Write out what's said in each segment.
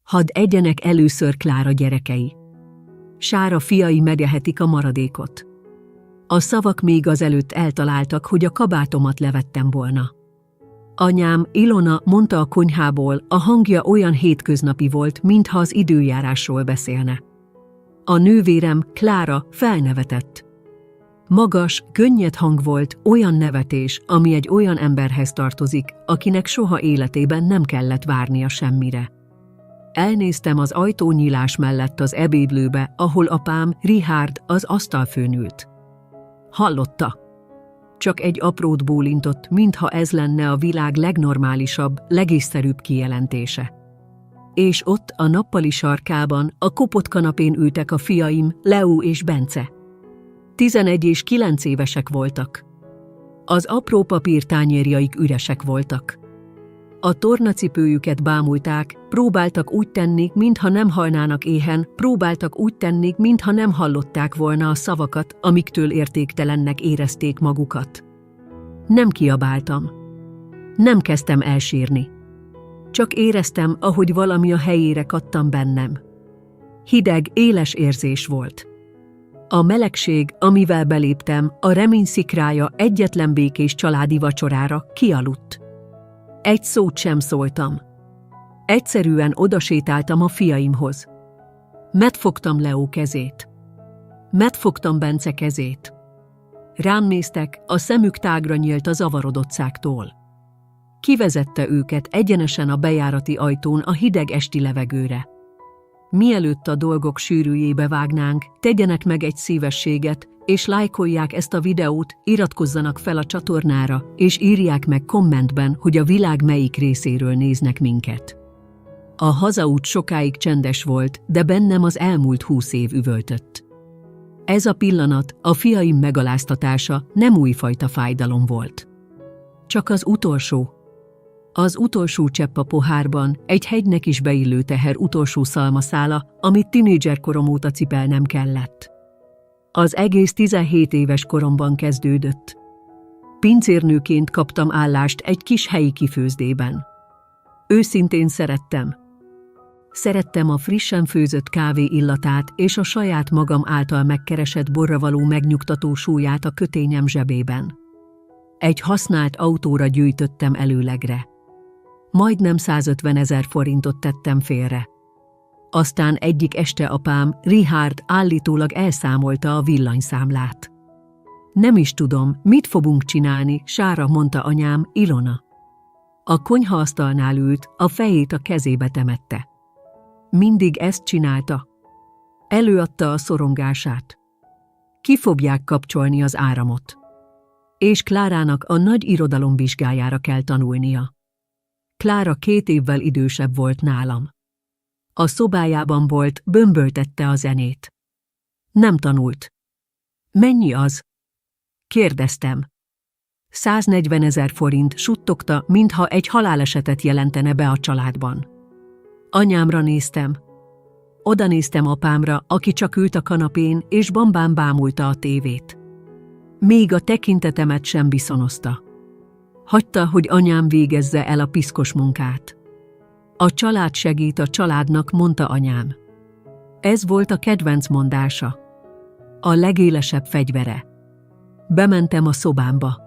Hadd egyenek először Klára gyerekei. Sára fiai megehetik a maradékot. A szavak még azelőtt eltaláltak, hogy a kabátomat levettem volna. Anyám, Ilona, mondta a konyhából, a hangja olyan hétköznapi volt, mintha az időjárásról beszélne. A nővérem, Klára, felnevetett. Magas, könnyed hang volt, olyan nevetés, ami egy olyan emberhez tartozik, akinek soha életében nem kellett várnia semmire. Elnéztem az ajtónyílás mellett az ebédlőbe, ahol apám, Richard, az asztalfőn ült. Hallotta. Csak egy aprót bólintott, mintha ez lenne a világ legnormálisabb, legészszerűbb kijelentése. És ott, a nappali sarkában, a kopott kanapén ültek a fiaim, Leo és Bence. 11 és 9 évesek voltak. Az apró papírtányérjaik üresek voltak. A tornacipőjüket bámulták, próbáltak úgy tenni, mintha nem halnának éhen, próbáltak úgy tenni, mintha nem hallották volna a szavakat, amiktől értéktelennek érezték magukat. Nem kiabáltam. Nem kezdtem elsírni. Csak éreztem, ahogy valami a helyére kattan bennem. Hideg, éles érzés volt. A melegség, amivel beléptem, a remény szikrája egyetlen békés családi vacsorára kialudt. Egy szót sem szóltam. Egyszerűen odasétáltam a fiaimhoz. Megfogtam Leo kezét. Megfogtam Bence kezét. Rám néztek, a szemük tágra nyílt a zavarodottságtól. Kivezette őket egyenesen a bejárati ajtón a hideg esti levegőre. Mielőtt a dolgok sűrűjébe vágnánk, tegyenek meg egy szívességet, és lájkolják ezt a videót, iratkozzanak fel a csatornára, és írják meg kommentben, hogy a világ melyik részéről néznek minket. A hazaút sokáig csendes volt, de bennem az elmúlt 20 év üvöltött. Ez a pillanat, a fiaim megaláztatása nem újfajta fájdalom volt. Csak az utolsó csepp a pohárban, egy hegynek is beillő teher utolsó szalmaszála, amit tinédzserkorom óta cipelnem kellett. Az egész 17 éves koromban kezdődött. Pincérnőként kaptam állást egy kis helyi kifőzdében. Őszintén szerettem. Szerettem a frissen főzött kávé illatát és a saját magam által megkeresett borra való megnyugtató súlyát a kötényem zsebében. Egy használt autóra gyűjtöttem előlegre. Majdnem 150 000 forintot tettem félre. Aztán egyik este apám, Richard állítólag elszámolta a villanyszámlát. Nem is tudom, mit fogunk csinálni, Sára, mondta anyám, Ilona. A konyhaasztalnál ült, a fejét a kezébe temette. Mindig ezt csinálta. Előadta a szorongását. Ki fogják kapcsolni az áramot? És Klárának a nagy irodalomvizsgájára kell tanulnia. Klára 2 évvel idősebb volt nálam. A szobájában volt, bömböltette a zenét. Nem tanult. Mennyi az? Kérdeztem. 140 000 forint, suttogta, mintha egy halálesetet jelentene be a családban. Anyámra néztem. Oda néztem apámra, aki csak ült a kanapén, és bambán bámulta a tévét. Még a tekintetemet sem viszonozta. Hagyta, hogy anyám végezze el a piszkos munkát. A család segít a családnak, mondta anyám. Ez volt a kedvenc mondása. A legélesebb fegyvere. Bementem a szobámba.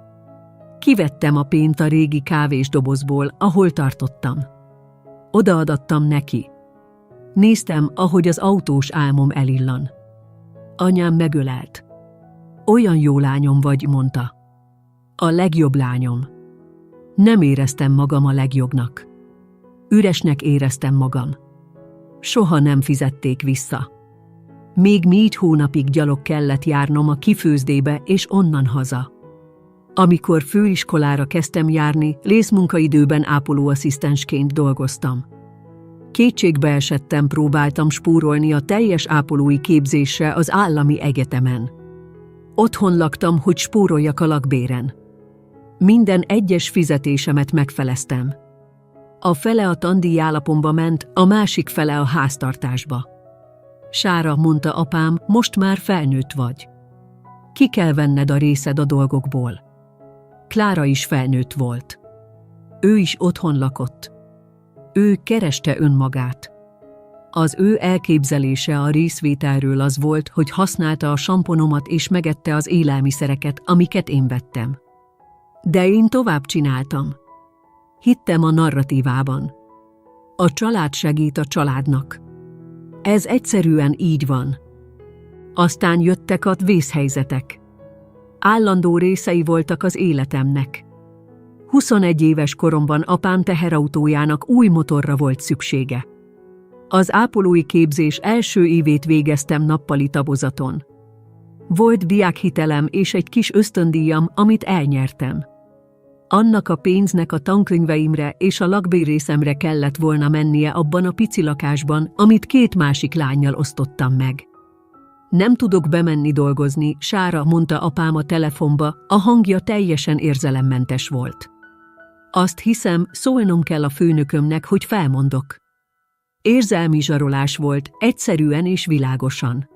Kivettem a pént a régi kávésdobozból, ahol tartottam. Odaadattam neki. Néztem, ahogy az autós álmom elillan. Anyám megölelt. Olyan jó lányom vagy, mondta. A legjobb lányom. Nem éreztem magam a legjobbnak. Üresnek éreztem magam. Soha nem fizették vissza. Még 4 hónapig gyalog kellett járnom a kifőzdébe és onnan haza. Amikor főiskolára kezdtem járni, részmunkaidőben ápolóasszisztensként dolgoztam. Kétségbe esettem, próbáltam spórolni a teljes ápolói képzésre az állami egyetemen. Otthon laktam, hogy spóroljak a lakbéren. Minden egyes fizetésemet megfeleztem. A fele a tandíjálapomba ment, a másik fele a háztartásba. Sára, mondta apám, most már felnőtt vagy. Ki kell venned a részed a dolgokból. Klára is felnőtt volt. Ő is otthon lakott. Ő kereste önmagát. Az ő elképzelése a részvételről az volt, hogy használta a samponomat és megette az élelmiszereket, amiket én vettem. De én tovább csináltam. Hittem a narratívában. A család segít a családnak. Ez egyszerűen így van. Aztán jöttek a vészhelyzetek. Állandó részei voltak az életemnek. 21 éves koromban apám teherautójának új motorra volt szüksége. Az ápolói képzés első évét végeztem nappali tabozaton. Volt diákhitelem és egy kis ösztöndíjam, amit elnyertem. Annak a pénznek a tankönyveimre és a lakbérrészemre kellett volna mennie abban a pici lakásban, amit 2 másik lánnyal osztottam meg. Nem tudok bemenni dolgozni, Sára, mondta apám a telefonba, a hangja teljesen érzelemmentes volt. Azt hiszem, szólnom kell a főnökömnek, hogy felmondok. Érzelmi zsarolás volt, egyszerűen és világosan.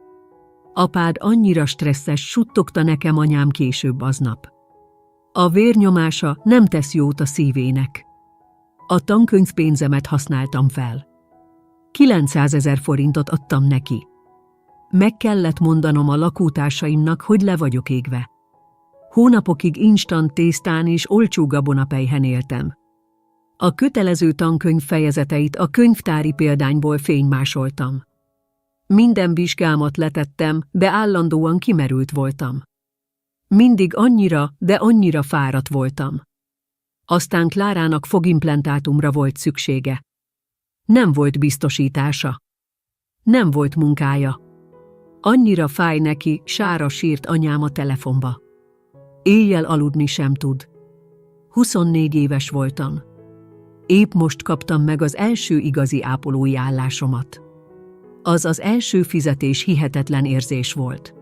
Apád annyira stresszes, suttogta nekem anyám később aznap. A vérnyomása nem tesz jót a szívének. A tankönyvpénzemet használtam fel. 900 000 forintot adtam neki. Meg kellett mondanom a lakótársaimnak, hogy le vagyok égve. Hónapokig instant tésztán és olcsó gabonapelyhen éltem. A kötelező tankönyv fejezeteit a könyvtári példányból fénymásoltam. Minden vizsgámat letettem, de állandóan kimerült voltam. Mindig annyira, de annyira fáradt voltam. Aztán Klárának fogimplantátumra volt szüksége. Nem volt biztosítása. Nem volt munkája. Annyira fáj neki, Sára, sírt anyám a telefonba. Éjjel aludni sem tud. 24 éves voltam. Épp most kaptam meg az első igazi ápolói állásomat. Az első fizetés hihetetlen érzés volt.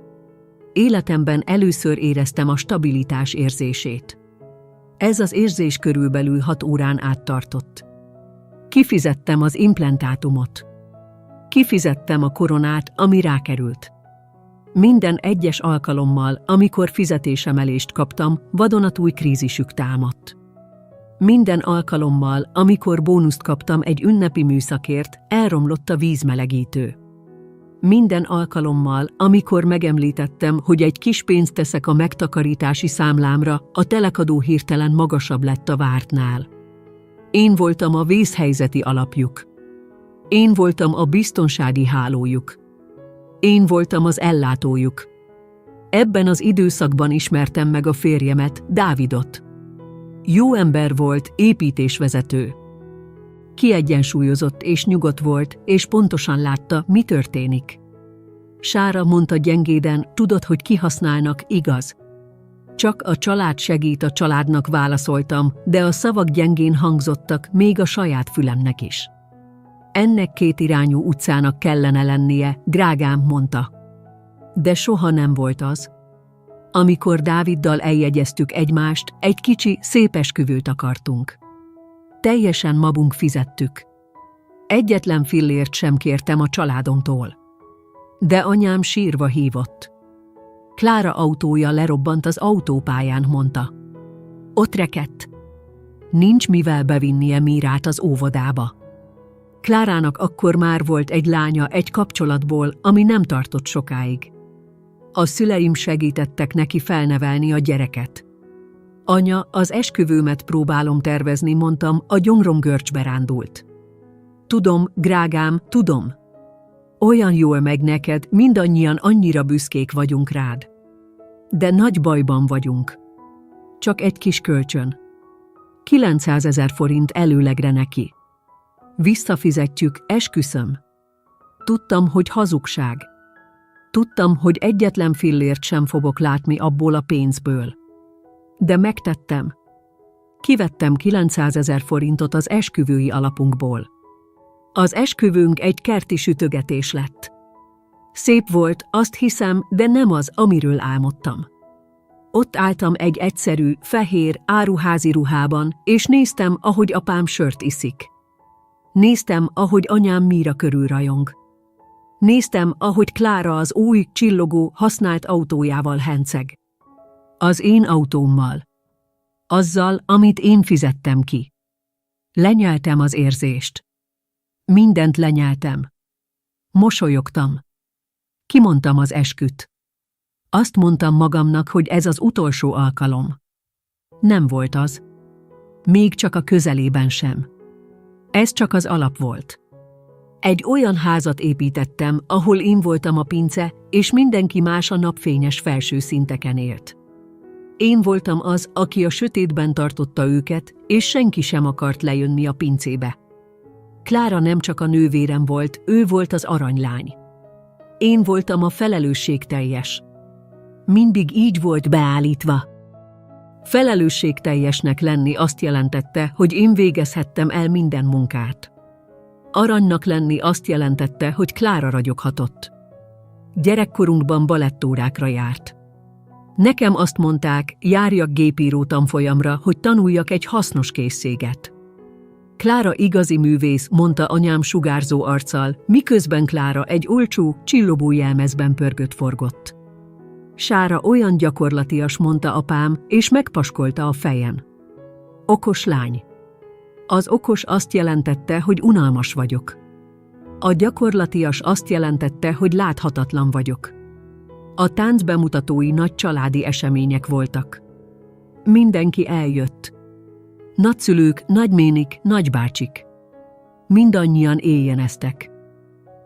Életemben először éreztem a stabilitás érzését. Ez az érzés körülbelül 6 órán át tartott. Kifizettem az implantátumot. Kifizettem a koronát, ami rákerült. Minden egyes alkalommal, amikor fizetésemelést kaptam, vadonatúj krízisük támadt. Minden alkalommal, amikor bónuszt kaptam egy ünnepi műszakért, elromlott a vízmelegítő. Minden alkalommal, amikor megemlítettem, hogy egy kis pénzt teszek a megtakarítási számlámra, a telekadó hirtelen magasabb lett a vártnál. Én voltam a vészhelyzeti alapjuk. Én voltam a biztonsági hálójuk. Én voltam az ellátójuk. Ebben az időszakban ismertem meg a férjemet, Dávidot. Jó ember volt, építésvezető. Kiegyensúlyozott és nyugodt volt, és pontosan látta, mi történik. Sára, mondta gyengéden, tudod, hogy kihasználnak, igaz? Csak a család segít a családnak, válaszoltam, de a szavak gyengén hangzottak, még a saját fülemnek is. Ennek kétirányú utcának kellene lennie, drágám, mondta. De soha nem volt az. Amikor Dáviddal eljegyeztük egymást, egy kicsi, szép esküvőt akartunk. Teljesen magunk fizettük. Egyetlen fillért sem kértem a családomtól. De anyám sírva hívott. Klára autója lerobbant az autópályán, mondta. Ott rekedt. Nincs mivel bevinnie Mírát az óvodába. Klárának akkor már volt egy lánya egy kapcsolatból, ami nem tartott sokáig. A szüleim segítettek neki felnevelni a gyereket. Anya, az esküvőmet próbálom tervezni, mondtam, a gyomrom görcsbe rándult. Tudom, drágám, tudom. Olyan jól megy neked, mindannyian annyira büszkék vagyunk rád. De nagy bajban vagyunk. Csak egy kis kölcsön. 900 000 forint előlegre neki. Visszafizetjük, esküszöm. Tudtam, hogy hazugság. Tudtam, hogy egyetlen fillért sem fogok látni abból a pénzből. De megtettem. Kivettem 900 000 forintot az esküvői alapunkból. Az esküvőnk egy kerti sütögetés lett. Szép volt, azt hiszem, de nem az, amiről álmodtam. Ott álltam egy egyszerű, fehér, áruházi ruhában, és néztem, ahogy apám sört iszik. Néztem, ahogy anyám Míra körül rajong. Néztem, ahogy Klára az új, csillogó, használt autójával henceg. Az én autómmal. Azzal, amit én fizettem ki. Lenyeltem az érzést. Mindent lenyeltem. Mosolyogtam. Kimondtam az esküt. Azt mondtam magamnak, hogy ez az utolsó alkalom. Nem volt az. Még csak a közelében sem. Ez csak az alap volt. Egy olyan házat építettem, ahol én voltam a pince, és mindenki más a napfényes felső szinteken élt. Én voltam az, aki a sötétben tartotta őket, és senki sem akart lejönni a pincébe. Klára nem csak a nővérem volt, ő volt az aranylány. Én voltam a felelősségteljes. Mindig így volt beállítva. Felelősségteljesnek lenni azt jelentette, hogy én végezhettem el minden munkát. Aranynak lenni azt jelentette, hogy Klára ragyoghatott. Gyerekkorunkban balettórákra járt. Nekem azt mondták, járjak gépíró tanfolyamra, hogy tanuljak egy hasznos készséget. Klára igazi művész, mondta anyám sugárzó arccal, miközben Klára egy olcsó, csillogó jelmezben pörgött-forgott. Sára olyan gyakorlatias, mondta apám, és megpaskolta a fejem. Okos lány. Az okos azt jelentette, hogy unalmas vagyok. A gyakorlatias azt jelentette, hogy láthatatlan vagyok. A táncbemutatói nagy családi események voltak. Mindenki eljött. Nagyszülők, nagyménik, nagybácsik. Mindannyian éjjeneztek.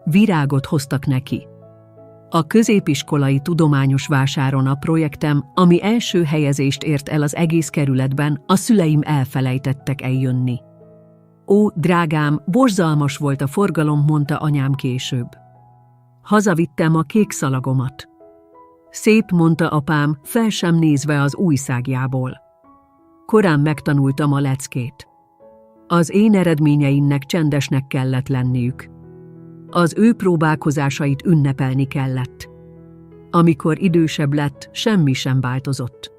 Virágot hoztak neki. A középiskolai tudományos vásáron a projektem, ami első helyezést ért el az egész kerületben, a szüleim elfelejtettek eljönni. Ó, drágám, borzalmas volt a forgalom, mondta anyám később. Hazavittem a kék szalagomat. Szép, mondta apám, fel sem nézve az újságjából. Korán megtanultam a leckét. Az én eredményeimnek csendesnek kellett lenniük. Az ő próbálkozásait ünnepelni kellett. Amikor idősebb lett, semmi sem változott.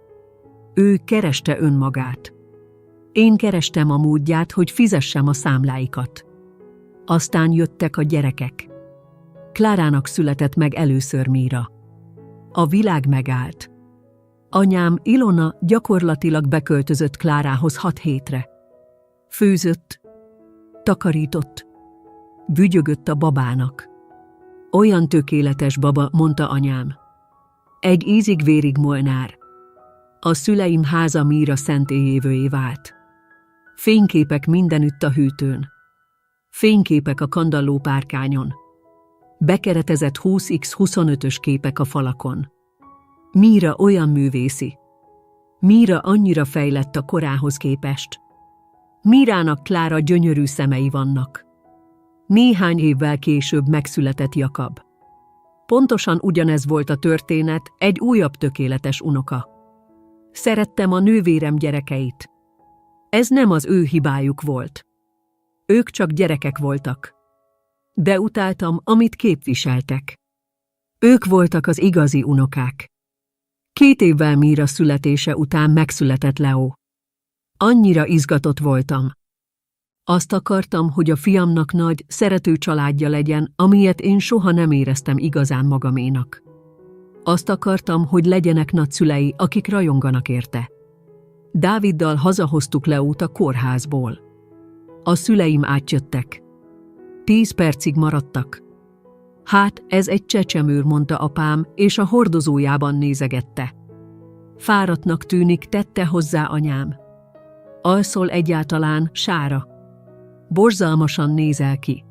Ő kereste önmagát. Én kerestem a módját, hogy fizessem a számláikat. Aztán jöttek a gyerekek. Klárának született meg először Míra. A világ megállt. Anyám, Ilona gyakorlatilag beköltözött Klárához 6 hétre. Főzött, takarított, bügyögött a babának. Olyan tökéletes baba, mondta anyám. Egy ízig-vérig Molnár. A szüleim háza Míra szentélyévőjé vált. Fényképek mindenütt a hűtőn. Fényképek a kandalló párkányon. Bekeretezett 20x25-ös képek a falakon. Míra olyan művészi. Míra annyira fejlett a korához képest. Mírának Klára gyönyörű szemei vannak. Néhány évvel később megszületett Jakab. Pontosan ugyanez volt a történet, egy újabb tökéletes unoka. Szerettem a nővérem gyerekeit. Ez nem az ő hibájuk volt. Ők csak gyerekek voltak. De utáltam, amit képviseltek. Ők voltak az igazi unokák. 2 évvel Míra születése után megszületett Leo. Annyira izgatott voltam. Azt akartam, hogy a fiamnak nagy, szerető családja legyen, amilyet én soha nem éreztem igazán magaménak. Azt akartam, hogy legyenek nagyszülei, akik rajonganak érte. Dáviddal hazahoztuk Leót a kórházból. A szüleim átjöttek. 10 percig maradtak. Hát, ez egy csecsemőr, mondta apám, és a hordozójában nézegette. Fáradtnak tűnik, tette hozzá anyám. Alszol egyáltalán, Sára? Borzalmasan nézel ki.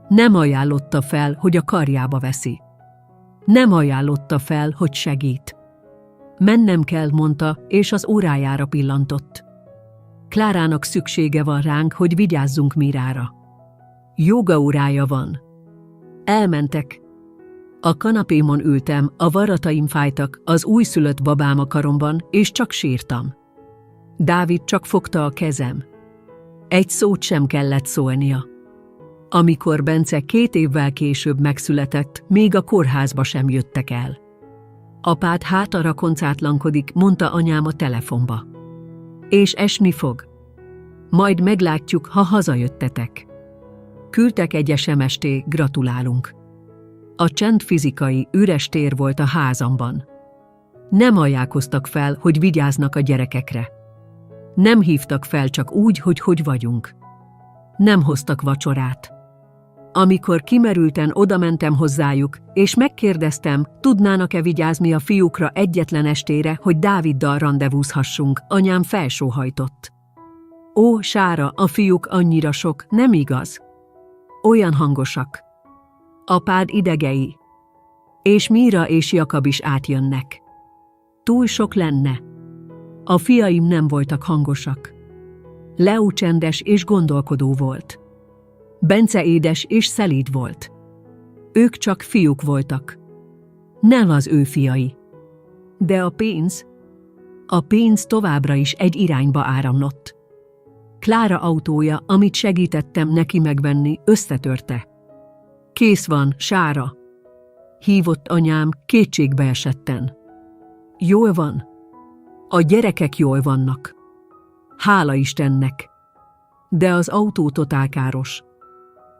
Nem ajánlotta fel, hogy a karjába veszi. Nem ajánlotta fel, hogy segít. Mennem kell, mondta, és az órájára pillantott. Klárának szüksége van ránk, hogy vigyázzunk Mírára. Jógaórája van. Elmentek. A kanapémon ültem, a varrataim fájtak, az újszülött babám a karomban, és csak sírtam. Dávid csak fogta a kezem. Egy szót sem kellett szólnia. Amikor Bence 2 évvel később megszületett, még a kórházba sem jöttek el. Apád hátra koncátlankodik, mondta anyám a telefonba. És esni fog. Majd meglátjuk, ha hazajöttetek. Küldtek egy SMS-t, gratulálunk. A csend fizikai, üres tér volt a házamban. Nem ajánlkoztak fel, hogy vigyáznak a gyerekekre. Nem hívtak fel csak úgy, hogy vagyunk. Nem hoztak vacsorát. Amikor kimerülten odamentem hozzájuk, és megkérdeztem, tudnának-e vigyázni a fiúkra egyetlen estére, hogy Dáviddal randevúzhassunk, anyám felsóhajtott. Ó, Sára, a fiúk annyira sok, nem igaz? Olyan hangosak. Apád idegei. És Míra és Jakab is átjönnek. Túl sok lenne. A fiaim nem voltak hangosak. Leó csendes és gondolkodó volt. Bence édes és szelíd volt. Ők csak fiúk voltak. Nem az ő fiai. De a pénz továbbra is egy irányba áramlott. Klára autója, amit segítettem neki megvenni, összetörte. Kész van, Sára. Hívott anyám kétségbe esetten. Jól van. A gyerekek jól vannak. Hála Istennek. De az autó totálkáros.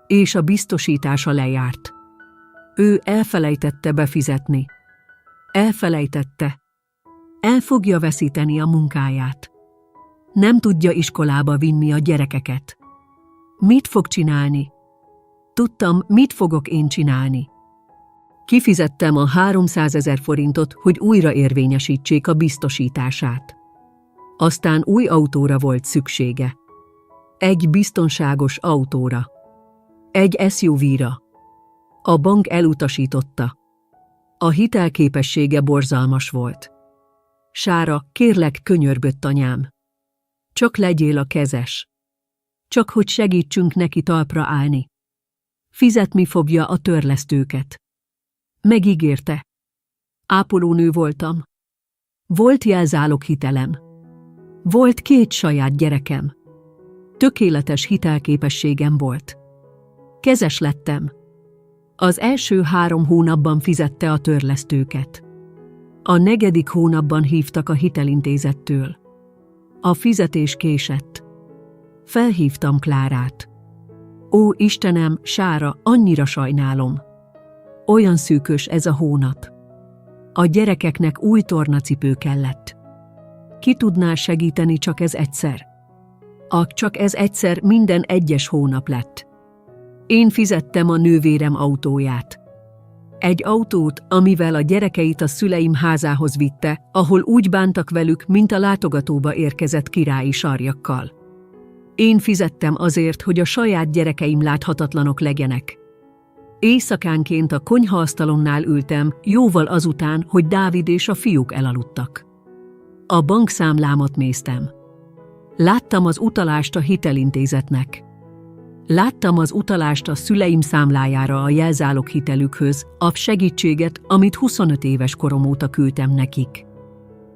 És a biztosítása lejárt. Ő elfelejtette befizetni. Elfelejtette. El fogja veszíteni a munkáját. Nem tudja iskolába vinni a gyerekeket. Mit fog csinálni? Tudtam, mit fogok én csinálni. Kifizettem a 300 000 forintot, hogy újra érvényesítsék a biztosítását. Aztán új autóra volt szüksége. Egy biztonságos autóra. Egy SUV-ra. A bank elutasította. A hitelképessége borzalmas volt. Sára, kérlek, könyörgött anyám. Csak legyél a kezes. Csak hogy segítsünk neki talpra állni. Fizetni fogja a törlesztőket. Megígérte. Ápolónő voltam. Volt jelzáloghitelem. Volt 2 saját gyerekem. Tökéletes hitelképességem volt. Kezes lettem. Az első 3 hónapban fizette a törlesztőket. A 4. hónapban hívtak a hitelintézettől. A fizetés késett. Felhívtam Klárát. Ó, Istenem, Sára, annyira sajnálom. Olyan szűkös ez a hónap. A gyerekeknek új tornacipő kellett. Ki tudná segíteni csak ez egyszer? Csak ez egyszer minden egyes hónap lett. Én fizettem a nővérem autóját. Egy autót, amivel a gyerekeit a szüleim házához vitte, ahol úgy bántak velük, mint a látogatóba érkezett királyi sarjakkal. Én fizettem azért, hogy a saját gyerekeim láthatatlanok legyenek. Éjszakánként a konyhaasztalonnál ültem, jóval azután, hogy Dávid és a fiúk elaludtak. A bankszámlámat néztem. Láttam az utalást a hitelintézetnek. Láttam az utalást a szüleim számlájára a jelzáloghitelükhöz, a segítséget, amit 25 éves korom óta küldtem nekik.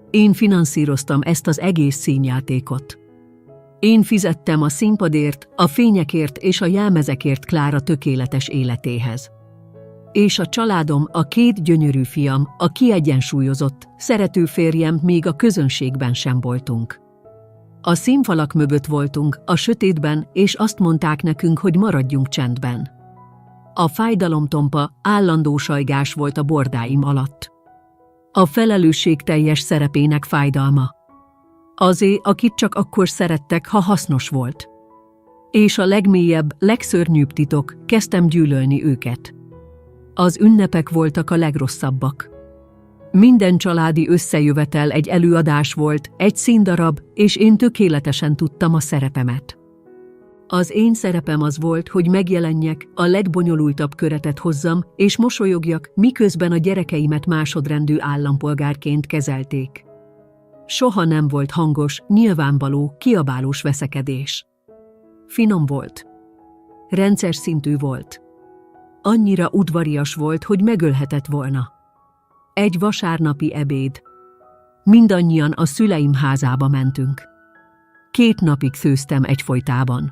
Én finanszíroztam ezt az egész színjátékot. Én fizettem a színpadért, a fényekért és a jelmezekért Klára tökéletes életéhez. És a családom, a 2 gyönyörű fiam, a kiegyensúlyozott, szerető férjem, még a közönségben sem voltunk. A színfalak mögött voltunk, a sötétben, és azt mondták nekünk, hogy maradjunk csendben. A fájdalomtompa, állandó sajgás volt a bordáim alatt. A felelősségteljes szerepének fájdalma. Azé, akit csak akkor szerettek, ha hasznos volt. És a legmélyebb, legszörnyűbb titok, kezdtem gyűlölni őket. Az ünnepek voltak a legrosszabbak. Minden családi összejövetel egy előadás volt, egy színdarab, és én tökéletesen tudtam a szerepemet. Az én szerepem az volt, hogy megjelenjek, a legbonyolultabb köretet hozzam, és mosolyogjak, miközben a gyerekeimet másodrendű állampolgárként kezelték. Soha nem volt hangos, nyilvánvaló, kiabálós veszekedés. Finom volt. Rendszer szintű volt. Annyira udvarias volt, hogy megölhetett volna. Egy vasárnapi ebéd. Mindannyian a szüleim házába mentünk. 2 napig főztem egyfolytában.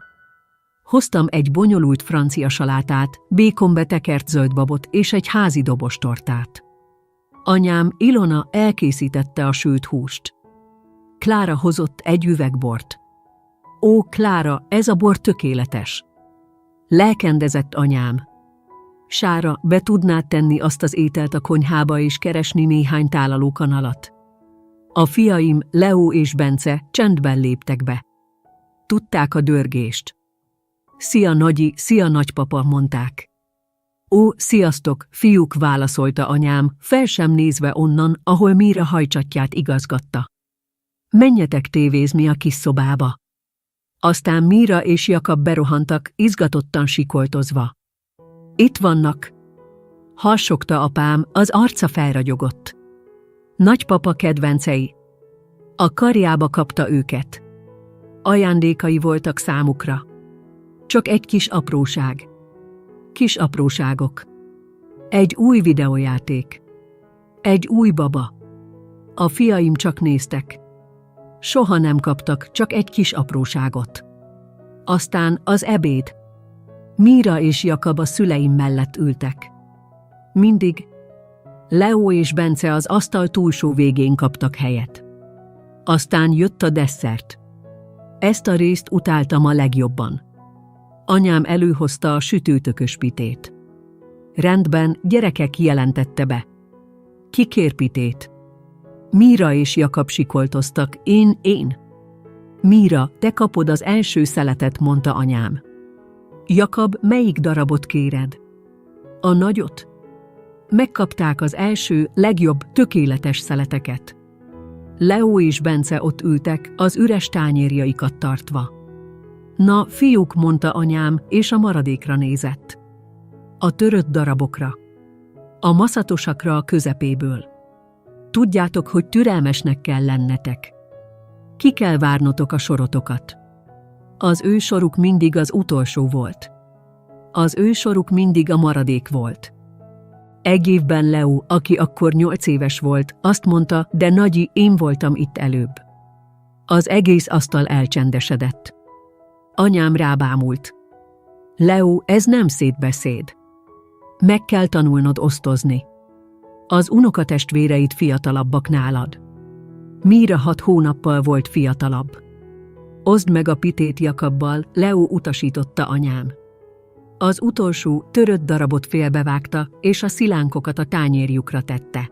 Hoztam egy bonyolult francia salátát, békonbe tekert zöldbabot és egy házi dobostortát. Anyám, Ilona elkészítette a sült húst. Klára hozott egy üveg bort. Ó, Klára, ez a bor tökéletes. Lelkendezett anyám. Sára, be tudnád tenni azt az ételt a konyhába és keresni néhány tálalókanalat? A fiaim, Leó és Bence csendben léptek be. Tudták a dörgést. Szia Nagyi, szia nagypapa, mondták. Ó, sziasztok, fiúk, válaszolta anyám, fel sem nézve onnan, ahol Míra hajcsatját igazgatta. Menjetek tévézni a kis szobába. Aztán Míra és Jakab berohantak, izgatottan sikoltozva. Itt vannak. Harsogta apám, az arca felragyogott. Nagypapa kedvencei. A karjába kapta őket. Ajándékai voltak számukra. Csak egy kis apróság. Kis apróságok. Egy új videójáték. Egy új baba. A fiaim csak néztek. Soha nem kaptak, csak egy kis apróságot. Aztán az ebéd. Míra és Jakab a szüleim mellett ültek. Mindig Leó és Bence az asztal túlsó végén kaptak helyet. Aztán jött a desszert. Ezt a részt utáltam a legjobban. Anyám előhozta a sütőtökös pitét. Rendben, gyerekek, jelentette be. Ki kér pitét? Míra és Jakab sikoltoztak, én. Míra, te kapod az első szeletet, mondta anyám. Jakab, melyik darabot kéred? A nagyot? Megkapták az első, legjobb, tökéletes szeleteket. Leó és Bence ott ültek, az üres tányérjaikat tartva. Na, fiúk, mondta anyám, és a maradékra nézett. A törött darabokra. A maszatosakra a közepéből. Tudjátok, hogy türelmesnek kell lennetek. Ki kell várnotok a sorotokat. Az ő soruk mindig az utolsó volt. Az ő soruk mindig a maradék volt. Egy évben Leó, aki akkor 8 éves volt, azt mondta, de Nagyi, én voltam itt előbb. Az egész asztal elcsendesedett. Anyám rábámult. Leó, ez nem szétbeszéd. Meg kell tanulnod osztozni. Az unokatestvéreid fiatalabbak nálad. Míra 6 hónappal volt fiatalabb. Oszd meg a pitét Jakabbal, Leó, utasította anyám. Az utolsó, törött darabot félbevágta, és a szilánkokat a tányérjukra tette.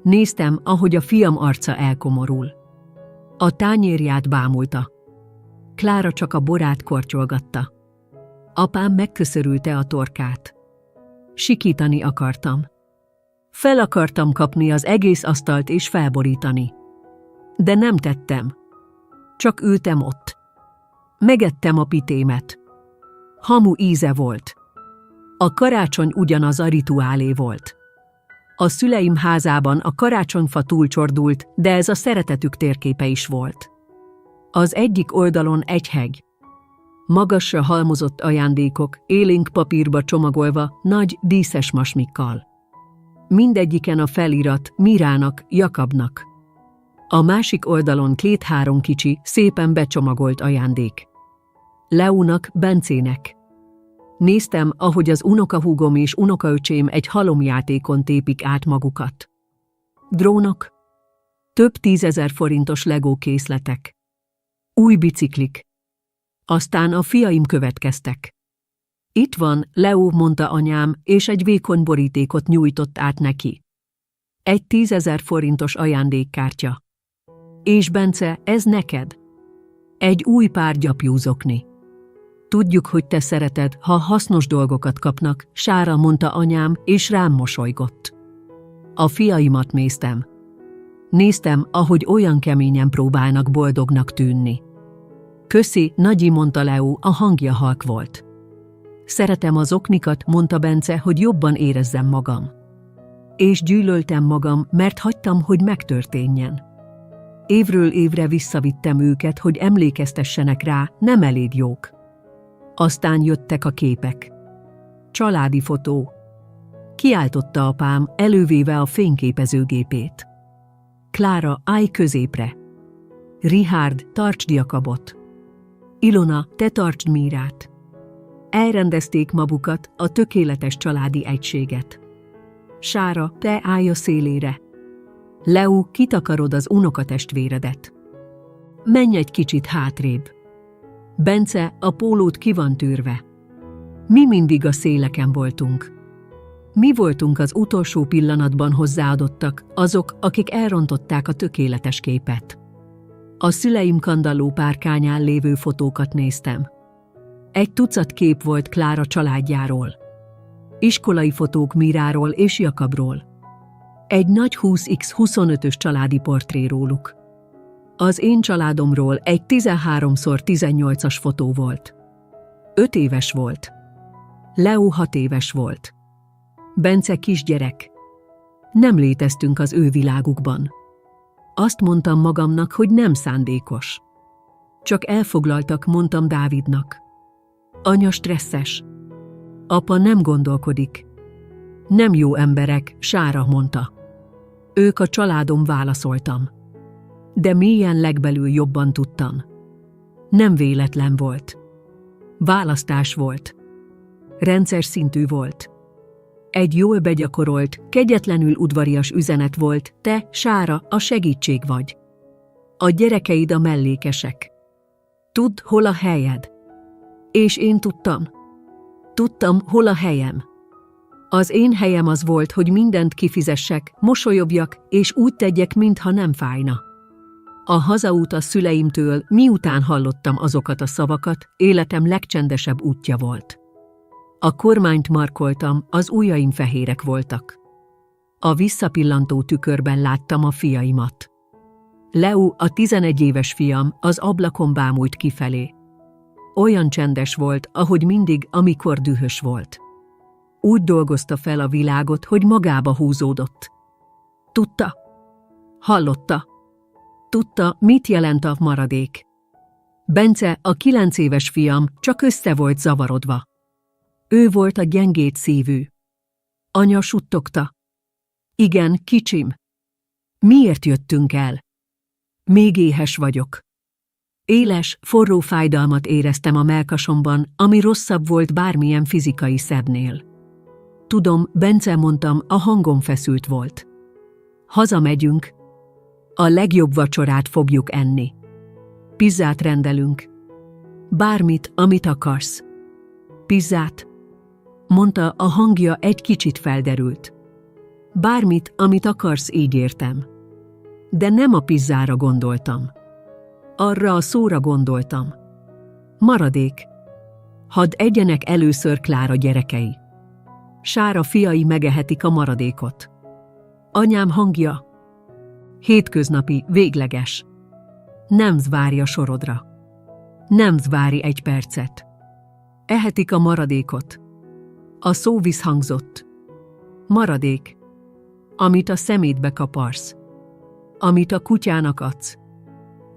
Néztem, ahogy a fiam arca elkomorul. A tányérját bámulta. Klára csak a borát kortyolgatta. Apám megköszörülte a torkát. Sikítani akartam. Fel akartam kapni az egész asztalt és felborítani. De nem tettem. Csak ültem ott. Megettem a pitémet. Hamu íze volt. A karácsony ugyanaz a rituálé volt. A szüleim házában a karácsonyfa túlcsordult, de ez a szeretetük térképe is volt. Az egyik oldalon egy heg. Magasra halmozott ajándékok, élénk papírba csomagolva, nagy, díszes masmikkal. Mindegyiken a felirat Mírának, Jakabnak. A másik oldalon 2-3 kicsi, szépen becsomagolt ajándék. Leónak, Bencének. Néztem, ahogy az unokahúgom és unokaöcsém egy halomjátékon tépik át magukat. Drónok. Több 10 000 forintos Lego készletek. Új biciklik. Aztán a fiaim következtek. Itt van, Leó, mondta anyám, és egy vékony borítékot nyújtott át neki. Egy 10 000 forintos ajándékkártya. És Bence, ez neked. Egy új pár gyapjúzokni. Tudjuk, hogy te szereted, ha hasznos dolgokat kapnak, Sára, mondta anyám, és rám mosolygott. A fiaimat néztem. Néztem, ahogy olyan keményen próbálnak boldognak tűnni. Köszi, Nagyi, mondta Leó, a hangja halk volt. Szeretem az oknikat, mondta Bence, hogy jobban érezzem magam. És gyűlöltem magam, mert hagytam, hogy megtörténjen. Évről évre visszavittem őket, hogy emlékeztessenek rá, nem elég jók. Aztán jöttek a képek. Családi fotó. Kiáltotta apám, elővéve a fényképezőgépét. Klára, állj középre. Richard, tartsd Jakabot. Ilona, te tartsd Mírát. Elrendezték magukat, a tökéletes családi egységet. Sára, te állj a szélére. Leó, kitakarod az unokatestvéredet. Menj egy kicsit hátrébb. Bence, a pólót ki van tűrve. Mi mindig a széleken voltunk. Mi voltunk az utolsó pillanatban hozzáadottak, azok, akik elrontották a tökéletes képet. A szüleim kandalló párkányán lévő fotókat néztem. Egy tucat kép volt Klára családjáról. Iskolai fotók Miráról és Jakabról. Egy nagy 20x25-ös családi portré róluk. Az én családomról egy 13x18-as fotó volt. 5 éves volt. Leo 6 éves volt. Bence kisgyerek. Nem léteztünk az ő világukban. Azt mondtam magamnak, hogy nem szándékos. Csak elfoglaltak, mondtam Dávidnak. Anya stresszes. Apa nem gondolkodik. Nem jó emberek, Sára mondta. Ők a családom, válaszoltam. De mélyen legbelül jobban tudtam. Nem véletlen volt. Választás volt. Rendszer szintű volt. Egy jól begyakorolt, kegyetlenül udvarias üzenet volt: te, Sára, a segítség vagy. A gyerekeid a mellékesek. Tudd, hol a helyed. És én tudtam. Tudtam, hol a helyem. Az én helyem az volt, hogy mindent kifizessek, mosolyogjak, és úgy tegyek, mintha nem fájna. A hazaút a szüleimtől, miután hallottam azokat a szavakat, életem legcsendesebb útja volt. A kormányt markoltam, az ujjaim fehérek voltak. A visszapillantó tükörben láttam a fiaimat. Leo, a 11 éves fiam, az ablakon bámult kifelé. Olyan csendes volt, ahogy mindig, amikor dühös volt. Úgy dolgozta fel a világot, hogy magába húzódott. Tudta. Hallotta. Tudta, mit jelent a maradék. Bence, a 9 éves fiam, csak össze volt zavarodva. Ő volt a gyengéd szívű. Anya suttogta. Igen, kicsim. Miért jöttünk el? Még éhes vagyok. Éles, forró fájdalmat éreztem a mellkasomban, ami rosszabb volt bármilyen fizikai szednél. Tudom, Bence, mondtam, a hangom feszült volt. Hazamegyünk. A legjobb vacsorát fogjuk enni. Pizzát rendelünk. Bármit, amit akarsz. Pizzát? Mondta, a hangja egy kicsit felderült. Bármit, amit akarsz, így értem. De nem a pizzára gondoltam. Arra a szóra gondoltam. Maradék. Hadd egyenek először Klára gyerekei. Sára fiai megehetik a maradékot. Anyám hangja. Hétköznapi, végleges. Nem várja sorodra. Nem várj egy percet. Ehetik a maradékot. A szó visszhangzott. Maradék. Amit a szemétbe kaparsz. Amit a kutyának adsz.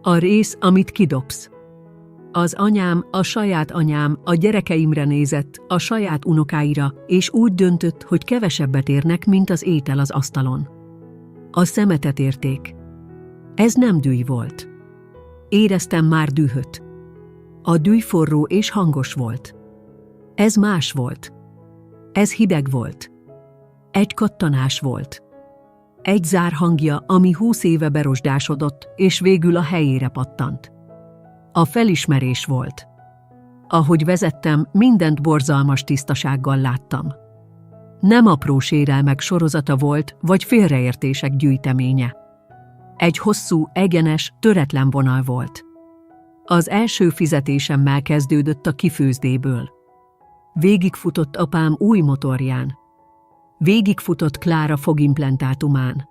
A rész, amit kidobsz. Az anyám, a saját anyám a gyerekeimre nézett, a saját unokáira, és úgy döntött, hogy kevesebbet érnek, mint az étel az asztalon. A szemetet érték. Ez nem dűj volt. Éreztem már dühöt. A dűj forró és hangos volt. Ez más volt. Ez hideg volt. Egy kattanás volt. Egy zár hangja, ami 20 éve berosdásodott, és végül a helyére pattant. A felismerés volt. Ahogy vezettem, mindent borzalmas tisztasággal láttam. Nem apró sérelmek sorozata volt, vagy félreértések gyűjteménye. Egy hosszú, egyenes, töretlen vonal volt. Az első fizetésemmel kezdődött a kifőzdéből. Végigfutott apám új motorján. Végigfutott Klára fogimplantátumán.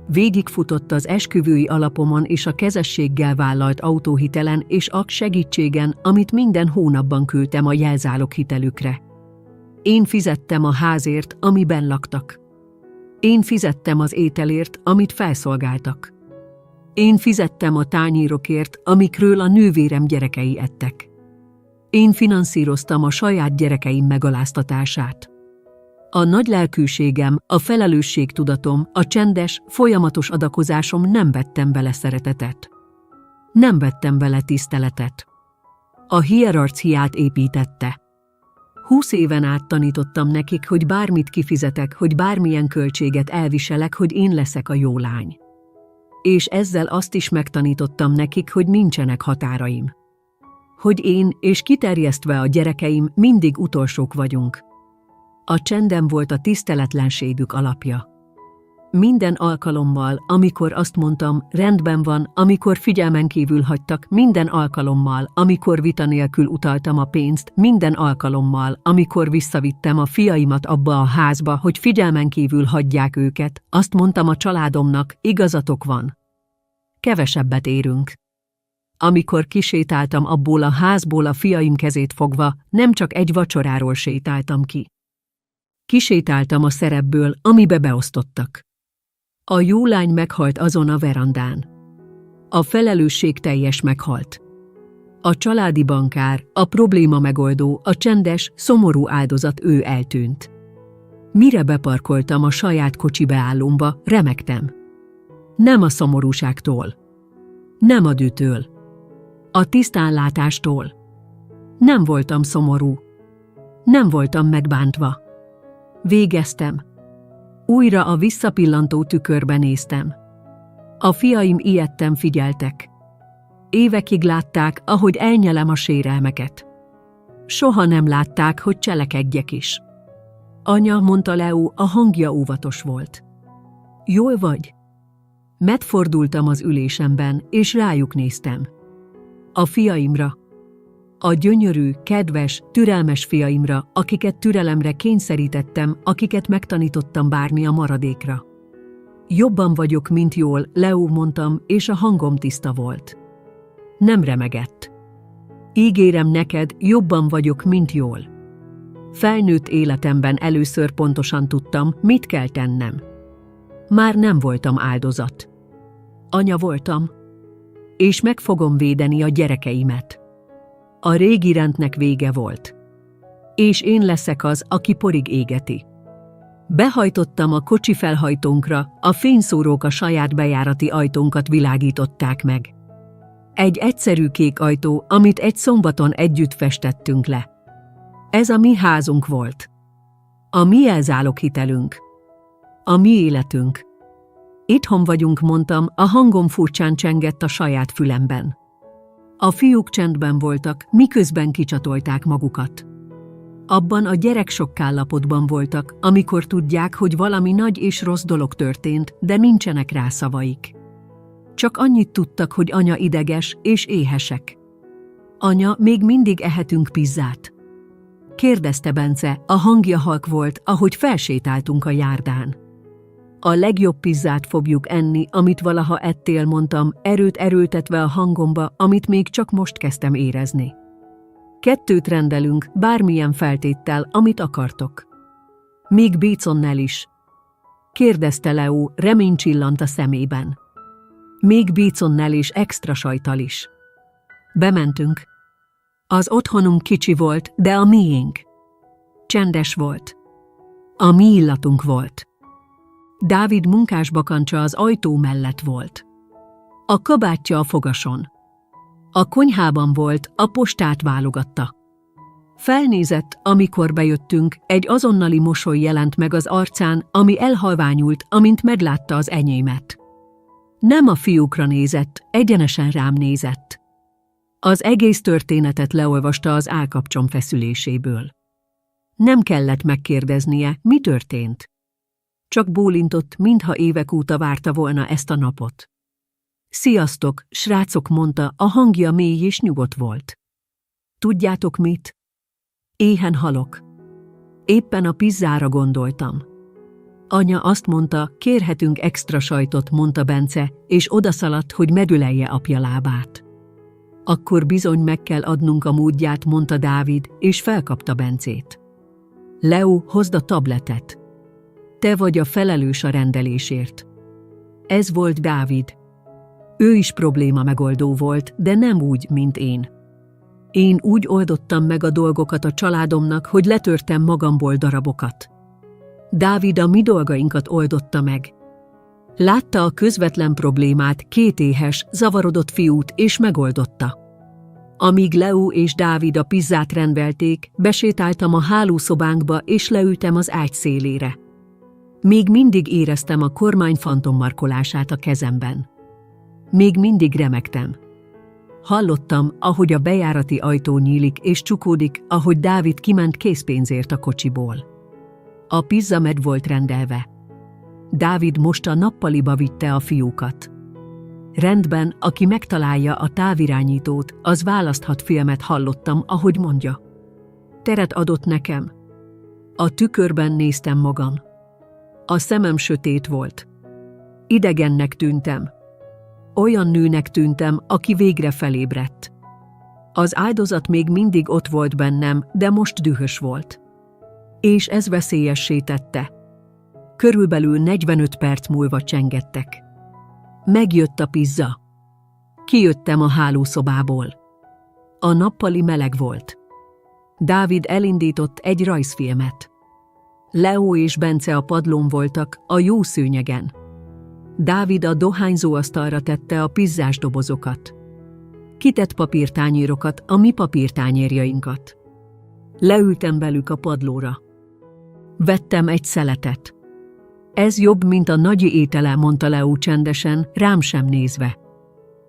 Végigfutott az esküvői alapomon és a kezességgel vállalt autóhitelen és a segítségen, amit minden hónapban küldtem a jelzáloghitelükre. Én fizettem a házért, amiben laktak. Én fizettem az ételért, amit felszolgáltak. Én fizettem a tányérokért, amikről a nővérem gyerekei ettek. Én finanszíroztam a saját gyerekeim megaláztatását. A nagy lelkűségem, a felelősségtudatom, a csendes, folyamatos adakozásom nem vettem bele szeretetet. Nem vettem bele tiszteletet. A hierarchiát építette. 20 éven át tanítottam nekik, hogy bármit kifizetek, hogy bármilyen költséget elviselek, hogy én leszek a jó lány. És ezzel azt is megtanítottam nekik, hogy nincsenek határaim. Hogy én, és kiterjesztve a gyerekeim, mindig utolsók vagyunk. A csendem volt a tiszteletlenségük alapja. Minden alkalommal, amikor azt mondtam, rendben van, amikor figyelmen kívül hagytak, minden alkalommal, amikor vita nélkül utaltam a pénzt, minden alkalommal, amikor visszavittem a fiaimat abba a házba, hogy figyelmen kívül hagyják őket, azt mondtam a családomnak, igazatok van. Kevesebbet érünk. Amikor kisétáltam abból a házból a fiaim kezét fogva, nem csak egy vacsoráról sétáltam ki. Kisétáltam a szerepből, amibe beosztottak. A jó lány meghalt azon a verandán. A felelősségteljes meghalt. A családi bankár, a probléma megoldó, a csendes, szomorú áldozat ő eltűnt. Mire beparkoltam a saját kocsi beállómba, remegtem. Nem a szomorúságtól. Nem a dühtől. A tisztánlátástól. Nem voltam szomorú. Nem voltam megbántva. Végeztem. Újra a visszapillantó tükörbe néztem. A fiaim ijedten figyeltek. Évekig látták, ahogy elnyelem a sérelmeket. Soha nem látták, hogy cselekedjek is. Anya, mondta Leo, a hangja óvatos volt. Jól vagy? Megfordultam az ülésemben, és rájuk néztem. A fiaimra. A gyönyörű, kedves, türelmes fiaimra, akiket türelemre kényszerítettem, akiket megtanítottam bárni a maradékra. Jobban vagyok, mint jól, Leo, mondtam, és a hangom tiszta volt. Nem remegett. Ígérem neked, jobban vagyok, mint jól. Felnőtt életemben először pontosan tudtam, mit kell tennem. Már nem voltam áldozat. Anya voltam, és meg fogom védeni a gyerekeimet. A régi rendnek vége volt. És én leszek az, aki porig égeti. Behajtottam a kocsi felhajtónkra, a fényszórók a saját bejárati ajtónkat világították meg. Egy egyszerű kék ajtó, amit egy szombaton együtt festettünk le. Ez a mi házunk volt. A mi elzáloghitelünk. A mi életünk. Itthon vagyunk, mondtam, a hangom furcsán csengett a saját fülemben. A fiúk csendben voltak, miközben kicsatolták magukat. Abban a gyereksokk állapotban voltak, amikor tudják, hogy valami nagy és rossz dolog történt, de nincsenek rá szavaik. Csak annyit tudtak, hogy anya ideges és éhesek. Anya, még mindig ehetünk pizzát? Kérdezte Bence, a hangja halk volt, ahogy felsétáltunk a járdán. A legjobb pizzát fogjuk enni, amit valaha ettél, mondtam, erőt erőltetve a hangomba, amit még csak most kezdtem érezni. 2 rendelünk, bármilyen feltéttel, amit akartok. Még béconnel is? Kérdezte Leo, remény csillant a szemében. Még béconnel és extra sajttal is. Bementünk. Az otthonunk kicsi volt, de a miénk. Csendes volt. A mi illatunk volt. Dávid munkásbakancsa az ajtó mellett volt. A kabátja a fogason. A konyhában volt, a postát válogatta. Felnézett, amikor bejöttünk, egy azonnali mosoly jelent meg az arcán, ami elhalványult, amint meglátta az enyémet. Nem a fiúkra nézett, egyenesen rám nézett. Az egész történetet leolvasta az állkapcsom feszüléséből. Nem kellett megkérdeznie, mi történt. Csak bólintott, mintha évek óta várta volna ezt a napot. Sziasztok, srácok, mondta, a hangja mély és nyugodt volt. Tudjátok mit? Éhen halok. Éppen a pizzára gondoltam. Anya azt mondta, kérhetünk extra sajtot, mondta Bence, és odaszaladt, hogy megölelje apja lábát. Akkor bizony meg kell adnunk a módját, mondta Dávid, és felkapta Bencét. Leo, hozd a tabletet. Te vagy a felelős a rendelésért. Ez volt Dávid. Ő is probléma megoldó volt, de nem úgy, mint én. Én úgy oldottam meg a dolgokat a családomnak, hogy letörtem magamból darabokat. Dávid a mi dolgainkat oldotta meg. Látta a közvetlen problémát, 2 éhes, zavarodott fiút, és megoldotta. Amíg Leo és Dávid a pizzát rendelték, besétáltam a hálószobánkba, és leültem az ágy szélére. Még mindig éreztem a kormány fantommarkolását a kezemben. Még mindig remegtem. Hallottam, ahogy a bejárati ajtó nyílik és csukódik, ahogy Dávid kiment készpénzért a kocsiból. A pizza meg volt rendelve. Dávid most a nappaliba vitte a fiúkat. Rendben, aki megtalálja a távirányítót, az választhat filmet, hallottam, ahogy mondja. Teret adott nekem. A tükörben néztem magam. A szemem sötét volt. Idegennek tűntem. Olyan nőnek tűntem, aki végre felébredt. Az áldozat még mindig ott volt bennem, de most dühös volt. És ez veszélyessé tette. Körülbelül 45 perc múlva csengettek. Megjött a pizza. Kijöttem a hálószobából. A nappali meleg volt. Dávid elindított egy rajzfilmet. Leo és Bence a padlón voltak, a jó szőnyegen. Dávid a dohányzóasztalra tette a pizzás dobozokat. Kitett papírtányérokat, a mi papírtányérjainkat. Leültem velük a padlóra. Vettem egy szeletet. Ez jobb, mint a nagyi étele, mondta Leo csendesen, rám sem nézve.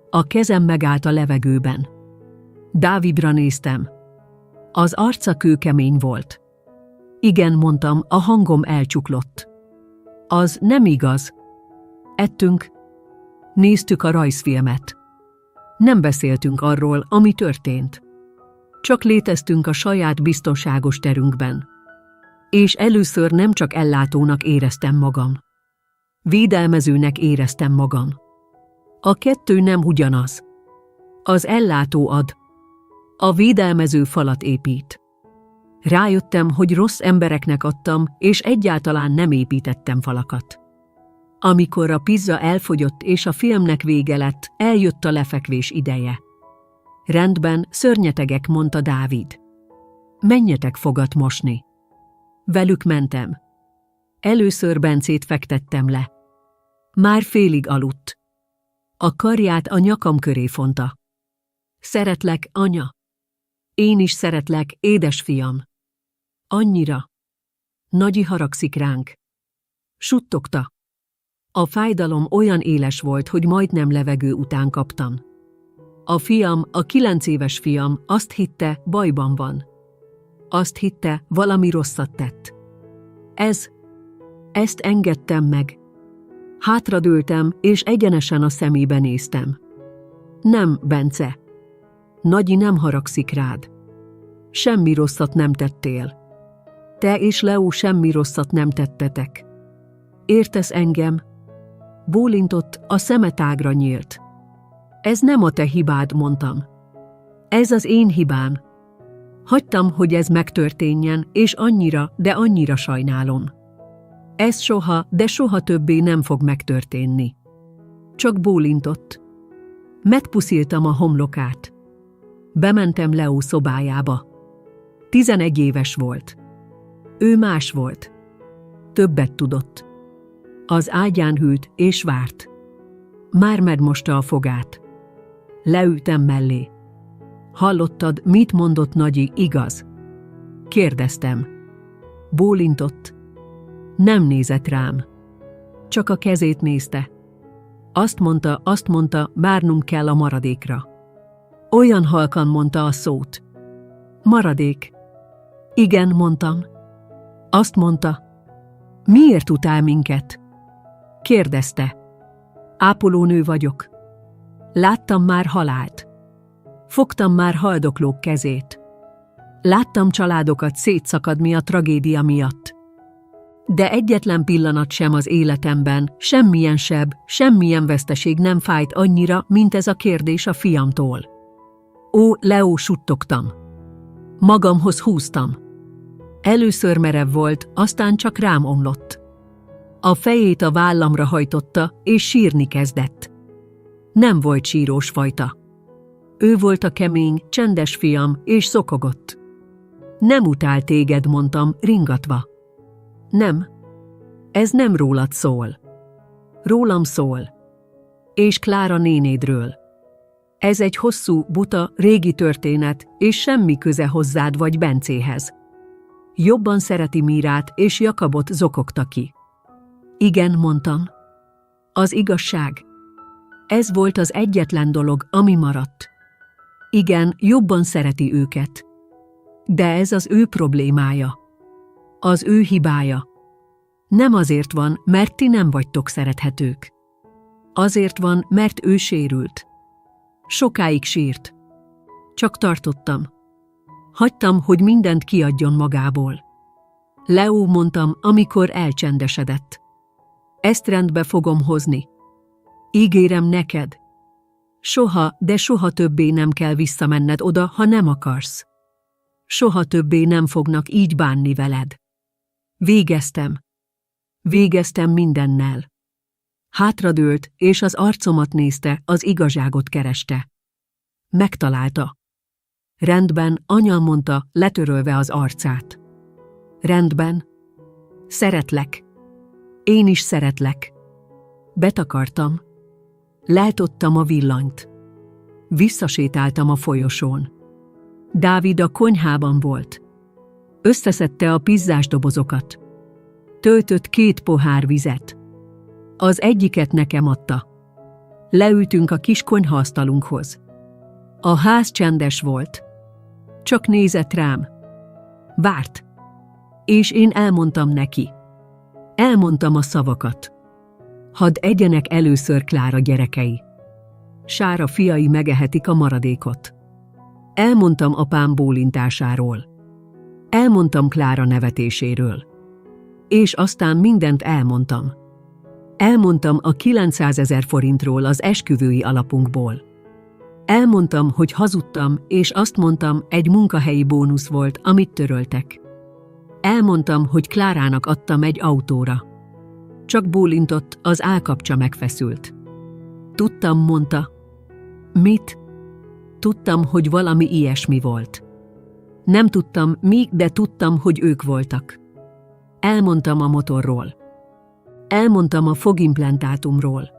A kezem megállt a levegőben. Dávidra néztem. Az arca kőkemény volt. Igen, mondtam, a hangom elcsuklott. Az nem igaz. Ettünk. Néztük a rajzfilmet. Nem beszéltünk arról, ami történt. Csak léteztünk a saját biztonságos terünkben. És először nem csak ellátónak éreztem magam. Védelmezőnek éreztem magam. A kettő nem ugyanaz. Az ellátó ad. A védelmező falat épít. Rájöttem, hogy rossz embereknek adtam, és egyáltalán nem építettem falakat. Amikor a pizza elfogyott és a filmnek vége lett, eljött a lefekvés ideje. Rendben, szörnyetegek, mondta Dávid. Menjetek fogat mosni. Velük mentem. Először Bencét fektettem le. Már félig aludt. A karját a nyakam köré fonta. Szeretlek, anya. Én is szeretlek, édesfiam. Annyira. Nagyi haragszik ránk. Suttogta. A fájdalom olyan éles volt, hogy majdnem levegő után kaptam. A fiam, a 9 éves fiam azt hitte, bajban van. Azt hitte, valami rosszat tett. Ezt engedtem meg. Hátradőltem, és egyenesen a szemébe néztem. Nem, Bence. Nagyi nem haragszik rád. Semmi rosszat nem tettél. Te és Leo semmi rosszat nem tettetek. Értesz engem? Bólintott, a szeme tágra nyílt. Ez nem a te hibád, mondtam. Ez az én hibám. Hagytam, hogy ez megtörténjen, és annyira, de annyira sajnálom. Ez soha, de soha többé nem fog megtörténni. Csak bólintott. Megpusziltam a homlokát. Bementem Leo szobájába. 11 éves volt. Ő más volt. Többet tudott. Az ágyán hűlt és várt. Már megmosta a fogát. Leültem mellé. Hallottad, mit mondott Nagyi, igaz? Kérdeztem. Bólintott. Nem nézett rám. Csak a kezét nézte. Azt mondta, várnunk kell a maradékra. Olyan halkan mondta a szót. Maradék. Igen, mondtam. Azt mondta. Miért utál minket? Kérdezte. Ápolónő vagyok. Láttam már halált. Fogtam már haldoklók kezét. Láttam családokat szétszakadni a tragédia miatt. De egyetlen pillanat sem az életemben, semmilyen seb, semmilyen veszteség nem fájt annyira, mint ez a kérdés a fiamtól. Ó, Leo, suttogtam. Magamhoz húztam. Először merev volt, aztán csak rám omlott. A fejét a vállamra hajtotta, és sírni kezdett. Nem volt sírós fajta. Ő volt a kemény, csendes fiam, és szokogott. Nem utál téged, mondtam, ringatva. Nem. Ez nem rólad szól. Rólam szól. És Klára nénédről. Ez egy hosszú, buta, régi történet, és semmi köze hozzád vagy Bencéhez. Jobban szereti Mírát, és Jakabot, zokogta ki. Igen, mondtam. Az igazság. Ez volt az egyetlen dolog, ami maradt. Igen, jobban szereti őket. De ez az ő problémája. Az ő hibája. Nem azért van, mert ti nem vagytok szerethetők. Azért van, mert ő sérült. Sokáig sírt. Csak tartottam. Hagytam, hogy mindent kiadjon magából. Leo, mondtam, amikor elcsendesedett. Ezt rendbe fogom hozni. Ígérem neked. Soha, de soha többé nem kell visszamenned oda, ha nem akarsz. Soha többé nem fognak így bánni veled. Végeztem. Végeztem mindennel. Hátradőlt, és az arcomat nézte, az igazságot kereste. Megtalálta. Rendben, anya, mondta, letörölve az arcát. Rendben. Szeretlek. Én is szeretlek. Betakartam. Leltottam a villanyt. Visszasétáltam a folyosón. Dávid a konyhában volt. Összeszedte a pizzás dobozokat. Töltött 2 pohár vizet. Az egyiket nekem adta. Leültünk a kis konyhaasztalunkhoz. A ház csendes volt. Csak nézett rám. Várt. És én elmondtam neki. Elmondtam a szavakat. Hadd egyenek először Klára gyerekei. Sára fiai megehetik a maradékot. Elmondtam apám bólintásáról. Elmondtam Klára nevetéséről. És aztán mindent elmondtam. Elmondtam a 900 000 forintról az esküvői alapunkból. Elmondtam, hogy hazudtam, és azt mondtam, egy munkahelyi bónusz volt, amit töröltek. Elmondtam, hogy Klárának adtam egy autóra. Csak bólintott, az állkapcsa megfeszült. Tudtam, mondta. Mit? Tudtam, hogy valami ilyesmi volt. Nem tudtam mi, de tudtam, hogy ők voltak. Elmondtam a motorról. Elmondtam a fogimplantátumról.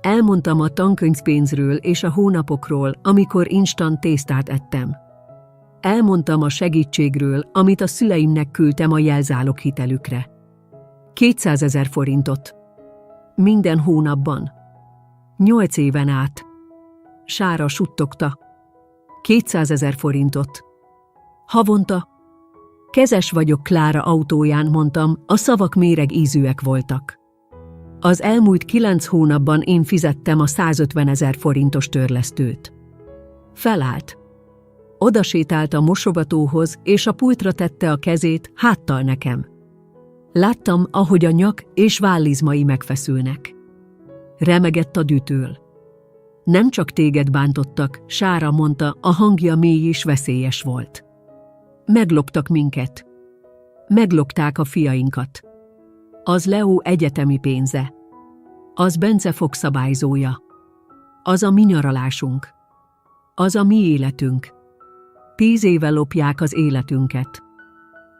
Elmondtam a tankönyvpénzről és a hónapokról, amikor instant tésztát ettem. Elmondtam a segítségről, amit a szüleimnek küldtem a jelzáloghitelükre. 200 000 forintot. Minden hónapban. 8 éven át. Sára suttogta. 200 000 forintot. Havonta. Kezes vagyok Klára autóján, mondtam, a szavak méreg ízűek voltak. Az elmúlt 9 hónapban én fizettem a 150 000 forintos törlesztőt. Felállt. Odasétált a mosogatóhoz, és a pultra tette a kezét, háttal nekem. Láttam, ahogy a nyak és vállizmai megfeszülnek. Remegett a dühtől. Nem csak téged bántottak, Sára, mondta, a hangja mély és veszélyes volt. Megloptak minket. Meglopták a fiainkat. Az Leo egyetemi pénze. Az Bence fogszabályzója. Az a mi nyaralásunk. Az a mi életünk. 10 éve lopják az életünket.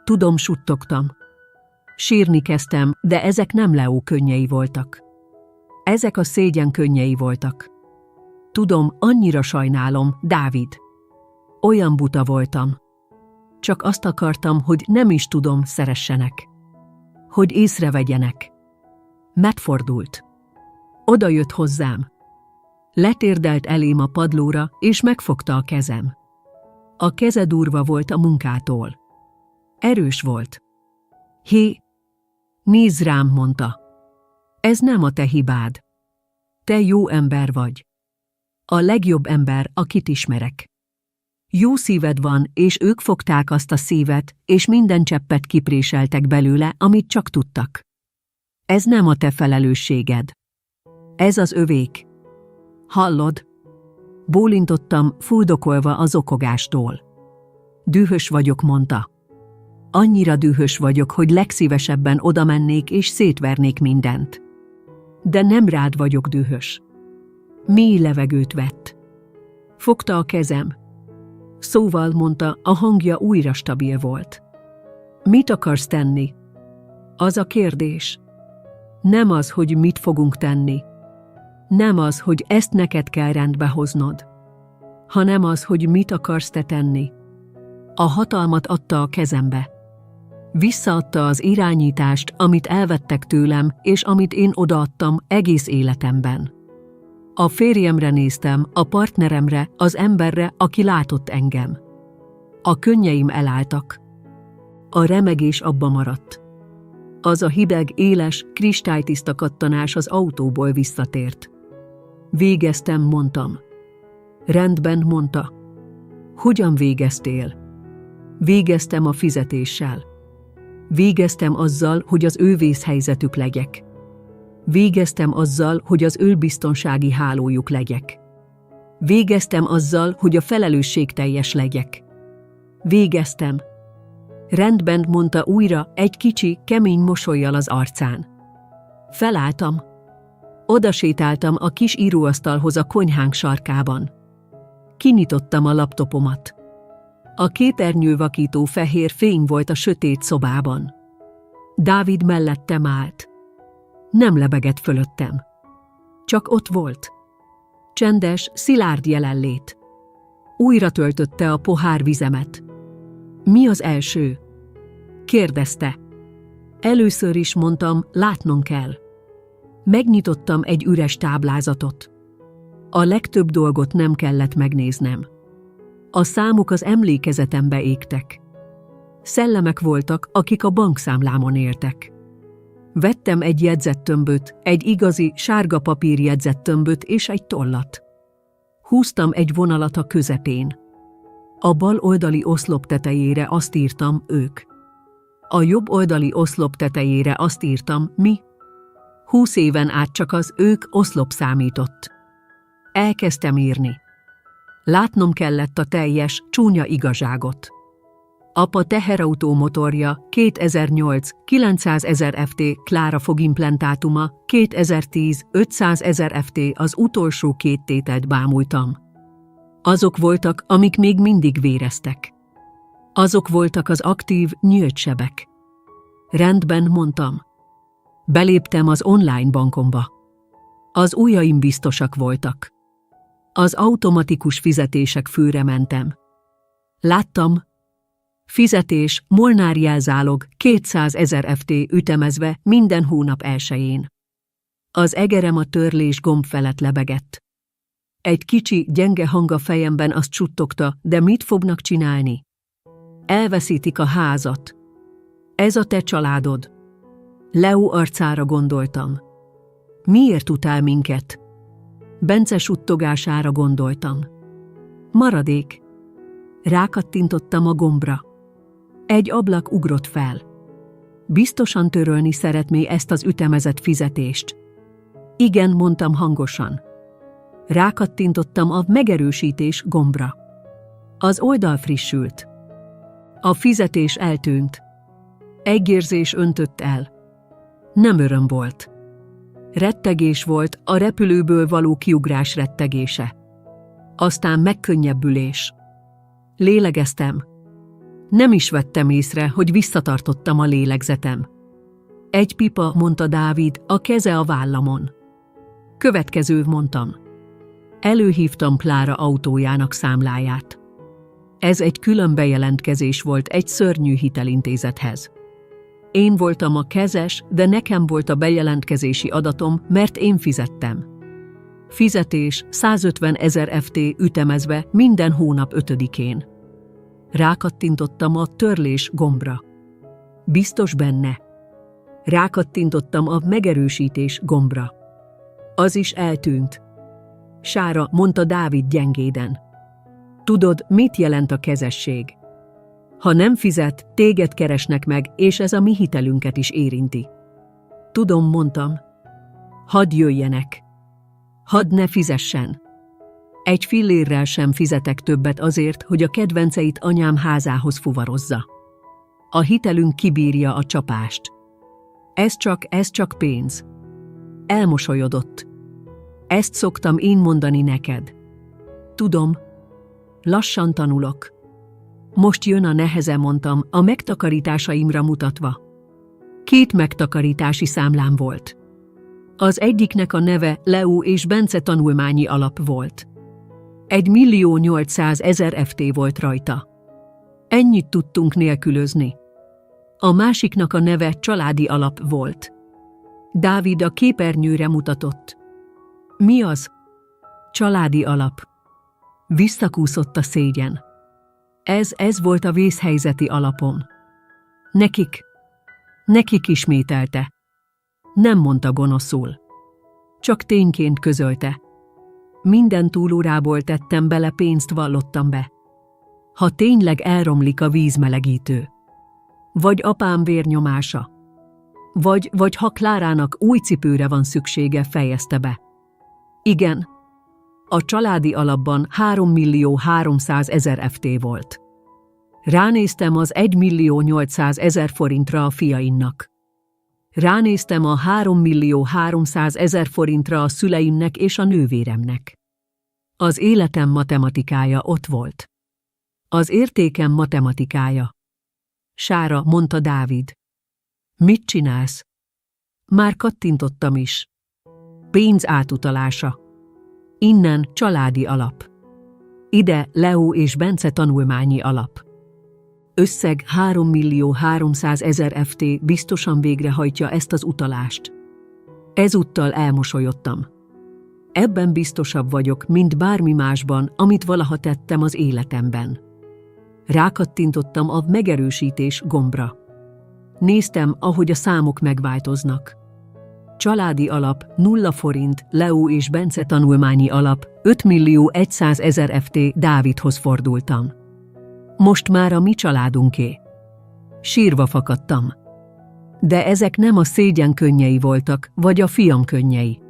Tudom, suttogtam. Sírni kezdtem, de ezek nem Leo könnyei voltak. Ezek a szégyen könnyei voltak. Tudom, annyira sajnálom, Dávid. Olyan buta voltam. Csak azt akartam, hogy nem is tudom, szeressenek. Hogy észrevegyenek. Megfordult. Oda jött hozzám. Letérdelt elém a padlóra, és megfogta a kezem. A keze durva volt a munkától. Erős volt. Hé, nézz rám, mondta. Ez nem a te hibád. Te jó ember vagy. A legjobb ember, akit ismerek. Jó szíved van, és ők fogták azt a szívet, és minden cseppet kipréseltek belőle, amit csak tudtak. Ez nem a te felelősséged. Ez az övék. Hallod? Bólintottam, fuldokolva az okogástól. Dühös vagyok, mondta. Annyira dühös vagyok, hogy legszívesebben odamennék és szétvernék mindent. De nem rád vagyok dühös. Mély levegőt vett. Fogta a kezem. Szóval, mondta, a hangja újra stabil volt. Mit akarsz tenni? Az a kérdés. Nem az, hogy mit fogunk tenni. Nem az, hogy ezt neked kell rendbe hoznod. Hanem az, hogy mit akarsz te tenni. A hatalmat adta a kezembe. Visszaadta az irányítást, amit elvettek tőlem, és amit én odaadtam egész életemben. A férjemre néztem, a partneremre, az emberre, aki látott engem. A könnyeim elálltak. A remegés abba maradt. Az a hideg, éles, kristálytiszta kattanás az autóból visszatért. Végeztem, mondtam. Rendben, mondta. Hogyan végeztél? Végeztem a fizetéssel. Végeztem azzal, hogy az ő vészhelyzetük legyek. Végeztem azzal, hogy az ő biztonsági hálójuk legyek. Végeztem azzal, hogy a felelősségteljes legyek. Végeztem. Rendben, mondta újra, egy kicsi, kemény mosollyal az arcán. Felálltam. Odasétáltam a kis íróasztalhoz a konyhánk sarkában. Kinyitottam a laptopomat. A képernyővakító fehér fény volt a sötét szobában. Dávid mellettem állt. Nem lebegett fölöttem. Csak ott volt. Csendes, szilárd jelenlét. Újra töltötte a pohár vizemet. Mi az első? Kérdezte. Először is, mondtam, látnom kell. Megnyitottam egy üres táblázatot. A legtöbb dolgot nem kellett megnéznem. A számok az emlékezetembe égtek. Szellemek voltak, akik a bankszámlámon éltek. Vettem egy jegyzettömböt, egy igazi, sárga papír jegyzettömböt és egy tollat. Húztam egy vonalat a közepén. A bal oldali oszlop tetejére azt írtam, ők. A jobb oldali oszlop tetejére azt írtam, mi. 20 éven át csak az ők oszlop számított. Elkezdtem írni. Látnom kellett a teljes, csúnya igazságot. Apa teherautó motorja, 2008, 900 000 FT, Klára fogimplementátuma, 2010, 500 000 FT, az utolsó 2 tételt bámultam. Azok voltak, amik még mindig véreztek. Azok voltak az aktív, nyílt sebek. Rendben, mondtam. Beléptem az online bankomba. Az ujjaim biztosak voltak. Az automatikus fizetések főre mentem. Láttam. Fizetés, Molnár jelzálog, 200 000 FT ütemezve minden hónap 1-én. Az egerem a törlés gomb felett lebegett. Egy kicsi, gyenge hang a fejemben azt suttogta, de mit fognak csinálni? Elveszítik a házat. Ez a te családod. Leo arcára gondoltam. Miért utál minket? Bence suttogására gondoltam. Maradék. Rákattintottam a gombra. Egy ablak ugrott fel. Biztosan törölni szeretné ezt az ütemezett fizetést. Igen, mondtam hangosan. Rákattintottam a megerősítés gombra. Az oldal frissült. A fizetés eltűnt. Egy érzés öntött el. Nem öröm volt. Rettegés volt, a repülőből való kiugrás rettegése. Aztán megkönnyebbülés. Lélegeztem. Nem is vettem észre, hogy visszatartottam a lélegzetem. Egy pipa, mondta Dávid, a keze a vállamon. Következő, mondtam. Előhívtam Klára autójának számláját. Ez egy külön bejelentkezés volt egy szörnyű hitelintézethez. Én voltam a kezes, de nekem volt a bejelentkezési adatom, mert én fizettem. Fizetés 150 000 FT ütemezve minden hónap 5-én. Rákattintottam a törlés gombra. Biztos benne. Rákattintottam a megerősítés gombra. Az is eltűnt. Sára, mondta Dávid gyengéden. Tudod, mit jelent a kezesség? Ha nem fizet, téged keresnek meg, és ez a mi hitelünket is érinti. Tudom, mondtam. Hadd jöjjenek. Hadd ne fizessen. Egy fillérrel sem fizetek többet azért, hogy a kedvenceit anyám házához fuvarozza. A hitelünk kibírja a csapást. Ez csak pénz. Elmosolyodott. Ezt szoktam én mondani neked. Tudom. Lassan tanulok. Most jön a neheze, mondtam, a megtakarításaimra mutatva. 2 megtakarítási számlám volt. Az egyiknek a neve Leo és Bence tanulmányi alap volt. 1.800.000 FT volt rajta. Ennyit tudtunk nélkülözni. A másiknak a neve családi alap volt. Dávid a képernyőre mutatott. Mi az? Családi alap. Visszakúszott a szégyen. Ez volt a vészhelyzeti alapom. Neki ismételte. Nem mondta gonoszul. Csak tényként közölte. Minden túlórából tettem bele, pénzt vallottam be. Ha tényleg elromlik a vízmelegítő, vagy apám vérnyomása, vagy ha Klárának új cipőre van szüksége, fejezte be. Igen, a családi alapban 3.300.000 FT volt. Ránéztem az 1.800.000 forintra a fiaimnak. Ránéztem a 3.300.000 forintra a szüleimnek és a nővéremnek. Az életem matematikája ott volt. Az értékem matematikája. Sára, mondta Dávid. Mit csinálsz? Már kattintottam is. Pénz átutalása. Innen családi alap. Ide Leo és Bence tanulmányi alap. Összeg 3.300.000 FT, biztosan végrehajtja ezt az utalást. Ezúttal elmosolyodtam. Ebben biztosabb vagyok, mint bármi másban, amit valaha tettem az életemben. Rákattintottam a megerősítés gombra. Néztem, ahogy a számok megváltoznak. Családi alap 0 forint, Leo és Bence tanulmányi alap 5.100.000 FT, Dávidhoz fordultam. Most már a mi családunké. Sírva fakadtam. De ezek nem a szégyen könnyei voltak, vagy a fiam könnyei.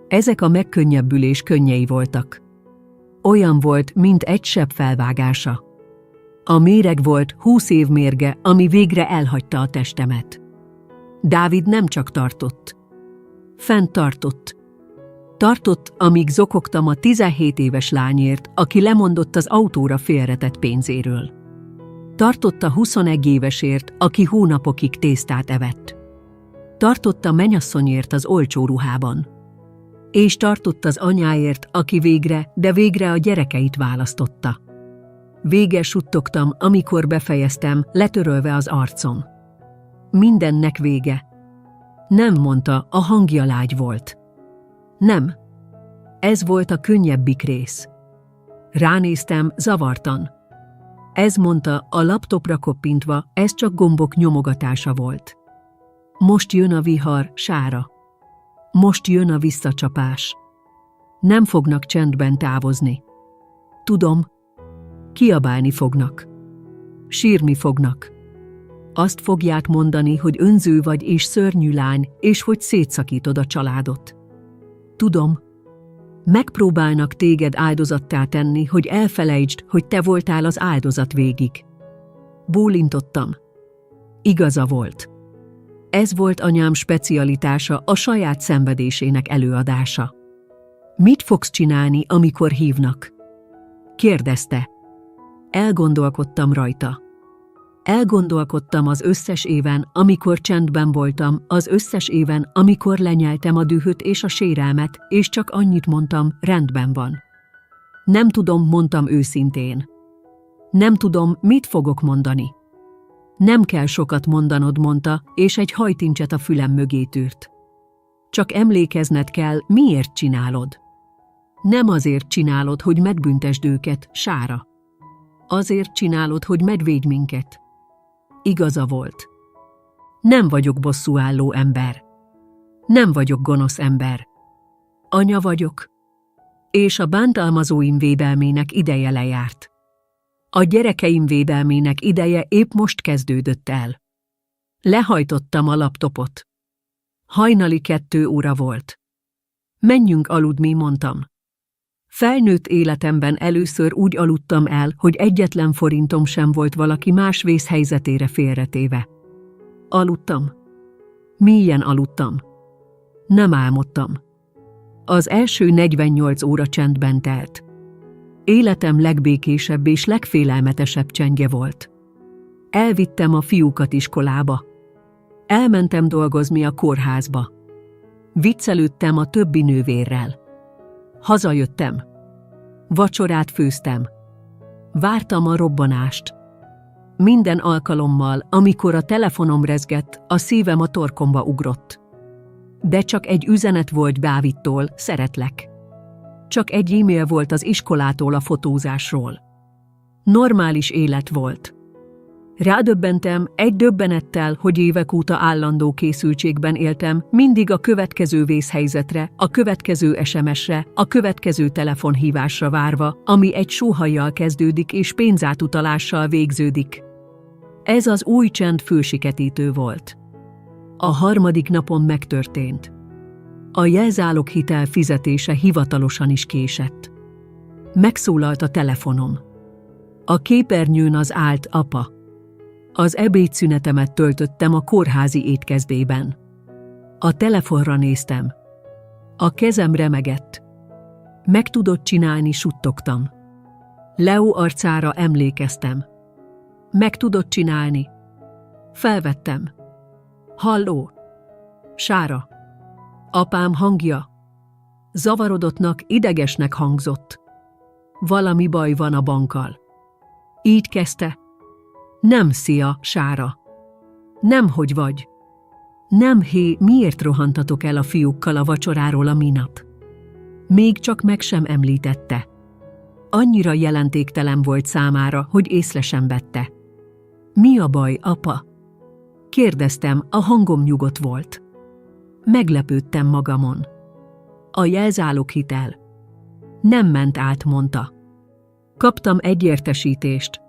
Ezek a megkönnyebbülés könnyei voltak. Olyan volt, mint egy sebb felvágása. A méreg volt 20 év mérge, ami végre elhagyta a testemet. Dávid nem csak tartott. Fent tartott. Tartott, amíg zokogtam a 17 éves lányért, aki lemondott az autóra félretett pénzéről. Tartott a 21 évesért, aki hónapokig tésztát evett. Tartott a menyasszonyért az olcsó ruhában. És tartott az anyáért, aki végre a gyerekeit választotta. Véges suttogtam, amikor befejeztem, letörölve az arcom. Mindennek vége. Nem, mondta, a hangja lágy volt. Nem. Ez volt a könnyebbik rész. Ránéztem, zavartan. Ez, mondta, a laptopra koppintva, ez csak gombok nyomogatása volt. Most jön a vihar, Sára. Most jön a visszacsapás. Nem fognak csendben távozni. Tudom. Kiabálni fognak. Sírni fognak. Azt fogják mondani, hogy önző vagy és szörnyű lány, és hogy szétszakítod a családot. Tudom. Megpróbálnak téged áldozattá tenni, hogy elfelejtsd, hogy te voltál az áldozat végig. Bólintottam. Igaza volt. Ez volt anyám specialitása, a saját szenvedésének előadása. Mit fogsz csinálni, amikor hívnak? Kérdezte. Elgondolkodtam rajta. Elgondolkodtam az összes éven, amikor csendben voltam, az összes éven, amikor lenyeltem a dühöt és a sérelmet, és csak annyit mondtam, rendben van. Nem tudom, mondtam őszintén. Nem tudom, mit fogok mondani. Nem kell sokat mondanod, mondta, és egy hajtincset a fülem mögé tűrt. Csak emlékezned kell, miért csinálod. Nem azért csinálod, hogy megbüntesd őket, Sára. Azért csinálod, hogy megvédj minket. Igaza volt. Nem vagyok bosszúálló ember. Nem vagyok gonosz ember. Anya vagyok. És a bántalmazóim védelmének ideje lejárt. A gyerekeim védelmének ideje épp most kezdődött el. Lehajtottam a laptopot. Hajnali 2 óra volt. Menjünk aludni, mondtam. Felnőtt életemben először úgy aludtam el, hogy egyetlen forintom sem volt valaki más vészhelyzetére félretéve. Aludtam. Mélyen aludtam. Nem álmodtam. Az első 48 óra csendben telt. Életem legbékésebb és legfélelmetesebb csendje volt. Elvittem a fiúkat iskolába. Elmentem dolgozni a kórházba. Viccelődtem a többi nővérrel. Hazajöttem. Vacsorát főztem. Vártam a robbanást. Minden alkalommal, amikor a telefonom rezgett, a szívem a torkomba ugrott. De csak egy üzenet volt Dávidtól, szeretlek. Csak egy e-mail volt az iskolától a fotózásról. Normális élet volt. Rádöbbentem egy döbbenettel, hogy évek óta állandó készültségben éltem, mindig a következő vészhelyzetre, a következő SMS-re, a következő telefonhívásra várva, ami egy sóhajjal kezdődik és pénzátutalással végződik. Ez az új csend fősiketítő volt. A harmadik napon megtörtént. A jelzáloghitel fizetése hivatalosan is késett. Megszólalt a telefonom. A képernyőn az állt apa. Az ebédszünetemet töltöttem a kórházi étkezdében. A telefonra néztem. A kezem remegett. Meg tudod csinálni, suttogtam. Leo arcára emlékeztem. Meg tudod csinálni? Felvettem. Halló? Sára. Apám hangja. Zavarodottnak, idegesnek hangzott. Valami baj van a bankkal. Így kezdte. Nem, szia, Sára. Nem, hogy vagy. Nem, hé, miért rohantatok el a fiúkkal a vacsoráról a minap? Még csak meg sem említette. Annyira jelentéktelen volt számára, hogy észre sem vette. Mi a baj, apa? Kérdeztem, a hangom nyugodt volt. Meglepődtem magamon. A jelzáloghitel. Nem ment át, mondta. Kaptam egy értesítést.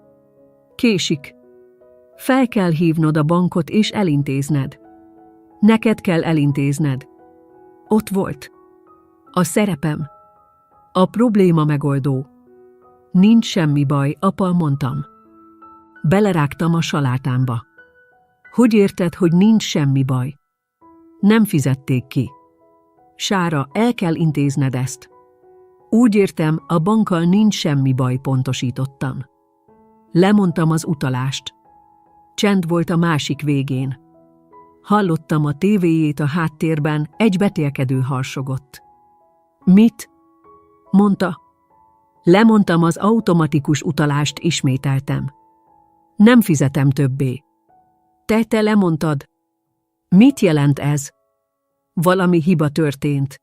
Késik. Fel kell hívnod a bankot és elintézned. Neked kell elintézned. Ott volt. A szerepem. A probléma megoldó. Nincs semmi baj, apa, mondtam. Belerágtam a salátámba. Hogy érted, hogy nincs semmi baj? Nem fizették ki. Sára, el kell intézned ezt. Úgy értem, a bankkal nincs semmi baj, pontosítottam. Lemondtam az utalást. Csend volt a másik végén. Hallottam a tévéjét a háttérben, egy betélkedő harsogott. Mit? Mondta. Lemondtam az automatikus utalást, ismételtem. Nem fizetem többé. Te lemondtad? Mit jelent ez? Valami hiba történt.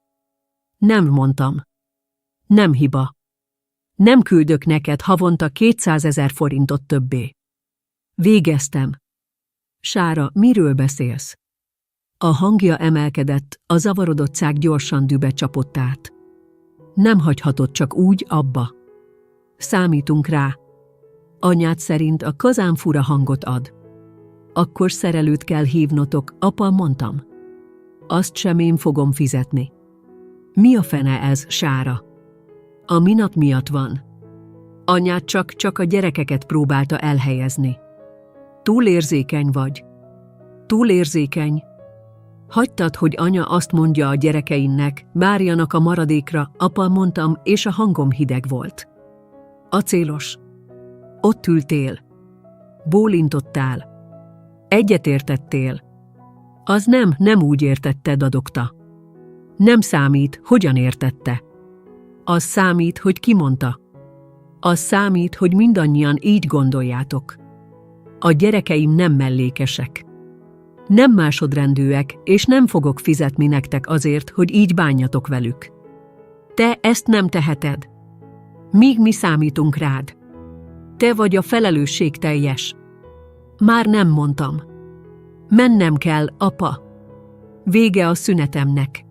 Nem, mondtam. Nem hiba. Nem küldök neked havonta 200 000 forintot többé. Végeztem. Sára, miről beszélsz? A hangja emelkedett, a zavarodottság gyorsan dühbe csapott át. Nem hagyhatod csak úgy abba. Számítunk rá. Anyád szerint a kazán fura hangot ad. Akkor szerelőt kell hívnotok, apa, mondtam. Azt sem én fogom fizetni. Mi a fene ez, Sára? A minap miatt van. Anyád csak a gyerekeket próbálta elhelyezni. Túlérzékeny vagy. Túlérzékeny. Hagytad, hogy anya azt mondja a gyerekeinnek, várjanak a maradékra, apa, mondtam, és a hangom hideg volt. Acélos. Ott ültél. Bólintottál. Egyetértettél. Az nem úgy értette, dadogta. Nem számít, hogyan értette. Az számít, hogy ki mondta. Az számít, hogy mindannyian így gondoljátok. A gyerekeim nem mellékesek. Nem másodrendűek, és nem fogok fizetni nektek azért, hogy így bánjatok velük. Te ezt nem teheted. Míg mi számítunk rád. Te vagy a felelősségteljes. Már nem, mondtam. Mennem kell, apa. Vége a szünetemnek.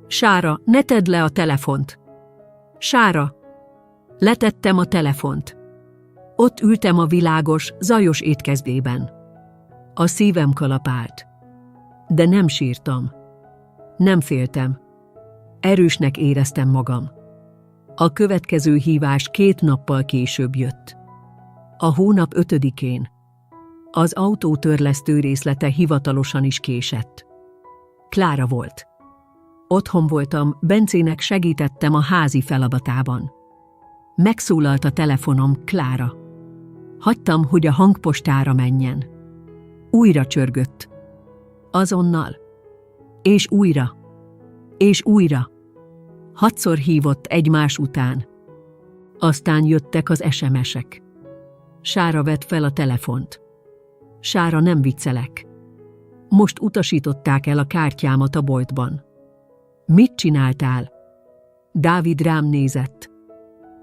Sára, ne tedd le a telefont. Sára. Letettem a telefont. Ott ültem a világos, zajos étkezdében. A szívem kalapált. De nem sírtam. Nem féltem. Erősnek éreztem magam. A következő hívás 2 nappal később jött. A hónap 5-én. Az autó törlesztő részlete hivatalosan is késett. Klára volt. Otthon voltam, Bencének segítettem a házi feladatában. Megszólalt a telefonom, Klára. Hagytam, hogy a hangpostára menjen. Újra csörgött. Azonnal. És újra. És újra. 6-szor hívott egymás után. Aztán jöttek az SMS-ek. Sára vett fel a telefont. Sára, nem viccelek. Most utasították el a kártyámat a boltban. Mit csináltál? Dávid rám nézett.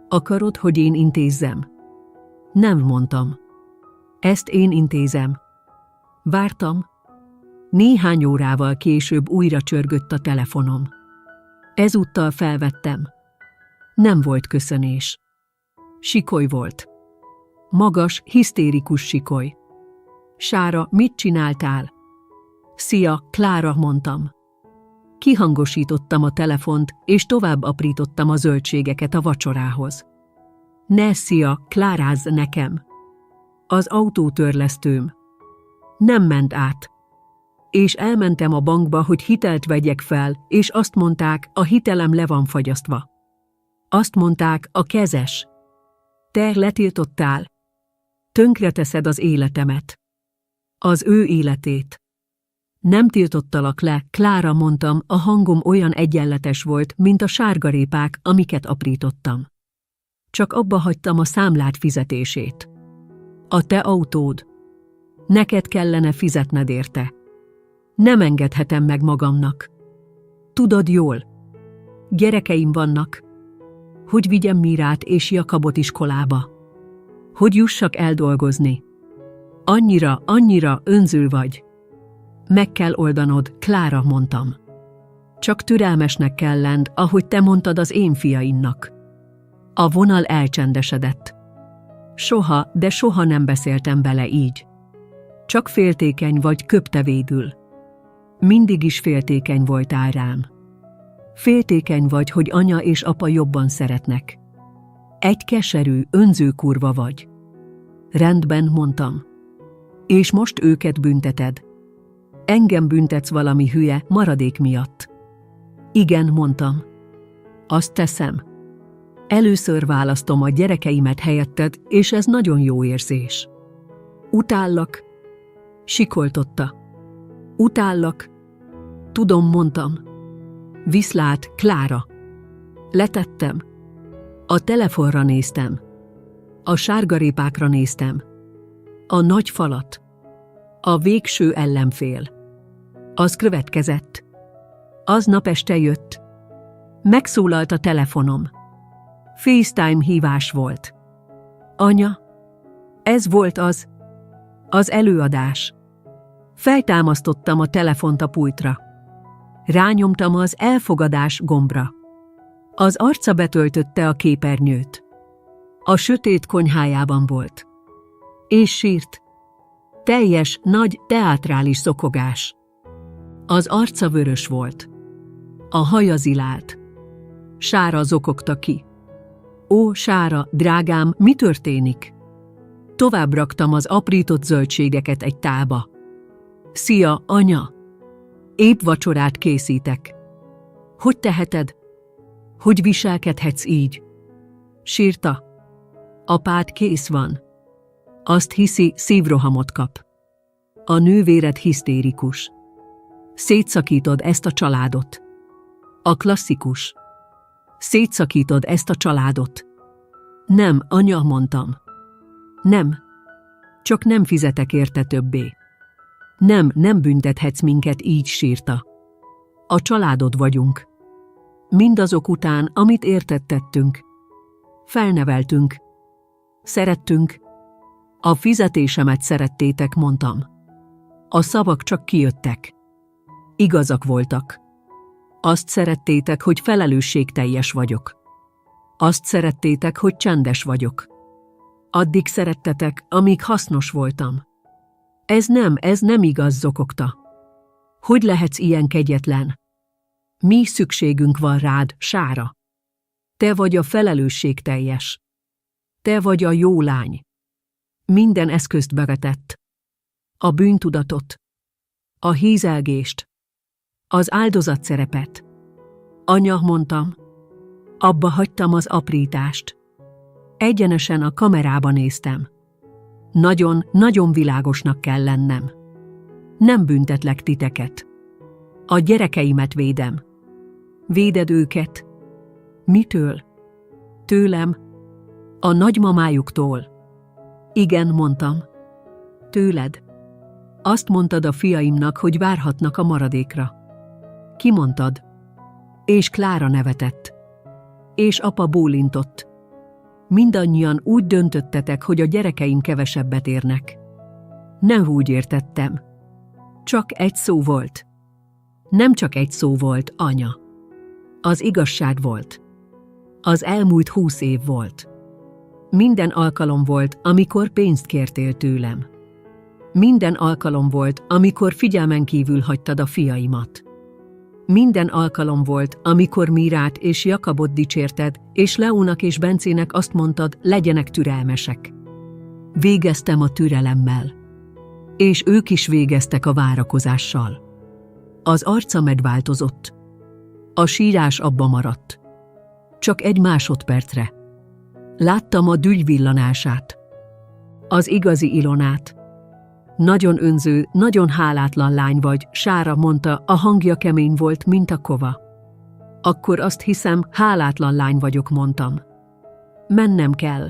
Akarod, hogy én intézzem? Nem, mondtam. Ezt én intézem. Vártam. Néhány órával később újra csörgött a telefonom. Ezúttal felvettem. Nem volt köszönés. Sikoly volt. Magas, hisztérikus sikoly. Sára, mit csináltál? Szia, Klára, mondtam. Kihangosítottam a telefont, és tovább aprítottam a zöldségeket a vacsorához. Ne, szia, Klárázz nekem. Az autótörlesztőm. Nem ment át. És elmentem a bankba, hogy hitelt vegyek fel, és azt mondták, a hitelem le van fagyasztva. Azt mondták, a kezes. Te letiltottál. Tönkreteszed az életemet. Az ő életét. Nem tiltottalak le, Klára, mondtam, a hangom olyan egyenletes volt, mint a sárgarépák, amiket aprítottam. Csak abba hagytam a számlát fizetését. A te autód. Neked kellene fizetned érte. Nem engedhetem meg magamnak. Tudod jól. Gyerekeim vannak. Hogy vigyem Mirát és Jakabot iskolába? Hogy jussak el dolgozni? Annyira önző vagy. Meg kell oldanod, Klára, mondtam. Csak türelmesnek kell lenned, ahogy te mondtad az én fiaimnak. A vonal elcsendesedett. Soha nem beszéltem bele így. Csak féltékeny vagy, köpte végül. Mindig is féltékeny voltál rám. Féltékeny vagy, hogy anya és apa jobban szeretnek. Egy keserű, önző kurva vagy. Rendben, mondtam. És most őket bünteted. Engem büntetsz valami hülye maradék miatt. Igen, mondtam. Azt teszem. Először választom a gyerekeimet helyetted, és ez nagyon jó érzés. Utállak. Sikoltotta. Utállak. Tudom, mondtam. Viszlát, Klára. Letettem. A telefonra néztem. A sárgarépákra néztem. A nagy falat. A végső ellenfél. Az következett. Aznap este jött. Megszólalt a telefonom. FaceTime hívás volt. Anya, ez volt az előadás. Feltámasztottam a telefont a pultra. Rányomtam az elfogadás gombra. Az arca betöltötte a képernyőt. A sötét konyhájában volt. És sírt. Teljes, nagy, teátrális szokogás. Az arca vörös volt. A haja zilált. Sára zokogta ki. Ó, Sára, drágám, mi történik? Tovább raktam az aprított zöldségeket egy tálba. Szia, anya! Épp vacsorát készítek. Hogy teheted? Hogy viselkedhetsz így? Sírta. Apád kész van. Azt hiszi, szívrohamot kap. A nővéred hisztérikus. Szétszakítod ezt a családot. A klasszikus. Szétszakítod ezt a családot. Nem, anya, mondtam. Nem. Csak nem fizetek érte többé. Nem büntethetsz minket így, sírta. A családod vagyunk. Mindazok után, amit érted tettünk. Felneveltünk. Szerettünk. A fizetésemet szerettétek, mondtam. A szavak csak kijöttek. Igazak voltak. Azt szerettétek, hogy felelősségteljes vagyok. Azt szerettétek, hogy csendes vagyok. Addig szerettetek, amíg hasznos voltam. Ez nem igaz, zokogta. Hogy lehetsz ilyen kegyetlen? Mi szükségünk van rád, Sára? Te vagy a felelősségteljes. Te vagy a jó lány. Minden eszközt bevetett. A bűntudatot. A hízelgést. Az áldozatszerepet. Anya, mondtam. Abba hagytam az aprítást. Egyenesen a kamerába néztem. Nagyon világosnak kell lennem. Nem büntetlek titeket. A gyerekeimet védem. Véded őket? Mitől? Tőlem? A nagymamájuktól? Igen, mondtam. Tőled. Azt mondtad a fiaimnak, hogy várhatnak a maradékra. Ki mondtad? És Klára nevetett. És apa bólintott. Mindannyian úgy döntöttetek, hogy a gyerekeim kevesebbet érnek. Nem úgy értettem. Csak egy szó volt. Nem csak egy szó volt, anya. Az igazság volt. Az elmúlt 20 év volt. Minden alkalom volt, amikor pénzt kértél tőlem. Minden alkalom volt, amikor figyelmen kívül hagytad a fiaimat. Minden alkalom volt, amikor Mírát és Jakabot dicsérted, és Leónak és Bencének azt mondtad, legyenek türelmesek. Végeztem a türelemmel. És ők is végeztek a várakozással. Az arca megváltozott. A sírás abba maradt. Csak egy másodpercre. Láttam a dügy villanását. Az igazi Ilonát. Nagyon önző, nagyon hálátlan lány vagy, Sára mondta, a hangja kemény volt, mint a kova. Akkor azt hiszem, hálátlan lány vagyok, mondtam. Mennem kell.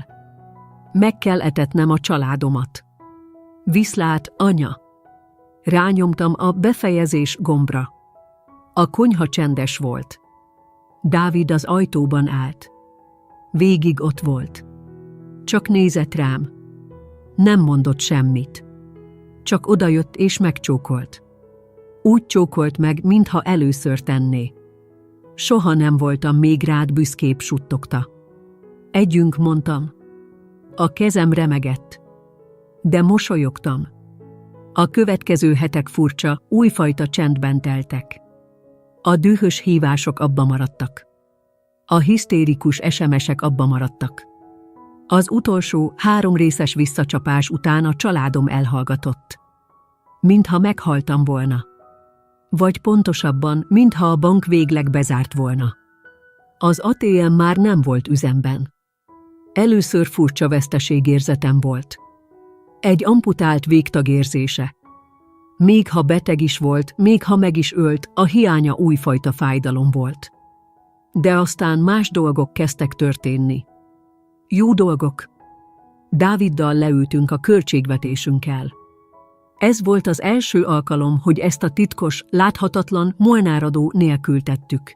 Meg kell etetnem a családomat. Viszlát, anya. Rányomtam a befejezés gombra. A konyha csendes volt. Dávid az ajtóban állt. Végig ott volt. Csak nézett rám. Nem mondott semmit. Csak odajött és megcsókolt. Úgy csókolt meg, mintha először tenné. Soha nem voltam még rád büszkébb, suttogta. Együnk, mondtam. A kezem remegett. De mosolyogtam. A következő hetek furcsa, újfajta csendben teltek. A dühös hívások abba maradtak. A hisztérikus SMS-ek abba maradtak. Az utolsó 3 részes visszacsapás után a családom elhallgatott. Mintha meghaltam volna. Vagy pontosabban, mintha a bank végleg bezárt volna. Az ATM már nem volt üzemben. Először furcsa veszteségérzetem volt. Egy amputált végtag érzése. Még ha beteg is volt, még ha meg is ölt, a hiánya újfajta fájdalom volt. De aztán más dolgok kezdtek történni. Jó dolgok. Dáviddal leültünk a költségvetésünkkel. Ez volt az első alkalom, hogy ezt a titkos, láthatatlan molnáradó nélkül tettük.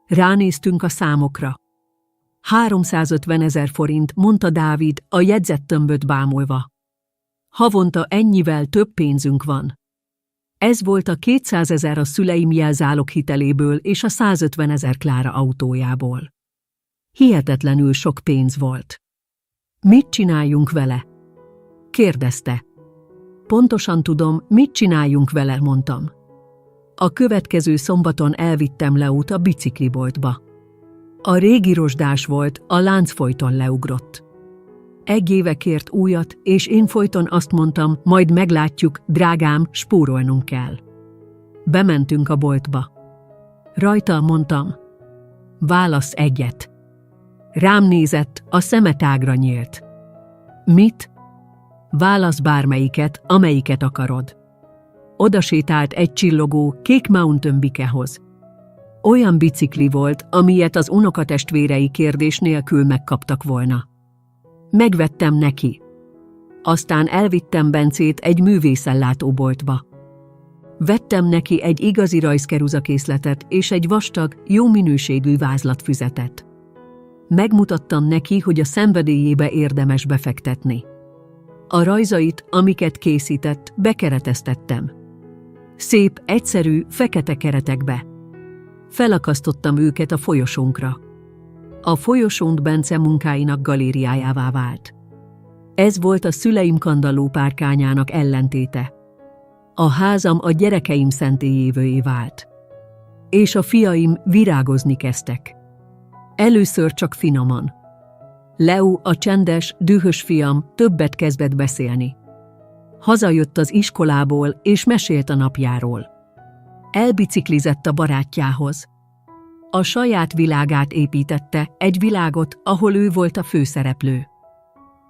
Ránéztünk a számokra. 350 000 forint, mondta Dávid, a jegyzettömböt bámulva. Havonta ennyivel több pénzünk van. Ez volt a 200 000 a szüleim jelzálog hiteléből és a 150 000 Klára autójából. Hihetetlenül sok pénz volt. Mit csináljunk vele? Kérdezte. Pontosan tudom, mit csináljunk vele, mondtam. A következő szombaton elvittem Leót a bicikliboltba. A régi rozsdás volt, a lánc folyton leugrott. Egy éve kért újat, és én folyton azt mondtam, majd meglátjuk, drágám, spórolnunk kell. Bementünk a boltba. Rajta, mondtam. Válasz egyet. Rám nézett, a szeme tágra nyílt. Mit? Válasz bármelyiket, amelyiket akarod. Odasétált egy csillogó, kék Mountain Bikehoz. Olyan bicikli volt, amilyet az unokatestvérei kérdés nélkül megkaptak volna. Megvettem neki. Aztán elvittem Bencét egy művészellátóboltba. Vettem neki egy igazi rajzkeruzakészletet és egy vastag, jó minőségű vázlatfüzetet. Megmutattam neki, hogy a szenvedélyébe érdemes befektetni. A rajzait, amiket készített, bekereteztettem. Szép, egyszerű, fekete keretekbe. Felakasztottam őket a folyosónkra. A folyosónk Bence munkáinak galériájává vált. Ez volt a szüleim kandalló párkányának ellentéte. A házam a gyerekeim szentélyévőjé vált. És a fiaim virágozni kezdtek. Először csak finoman. Leó, a csendes, dühös fiam, többet kezdett beszélni. Hazajött az iskolából, és mesélt a napjáról. Elbiciklizett a barátjához. A saját világát építette, egy világot, ahol ő volt a főszereplő.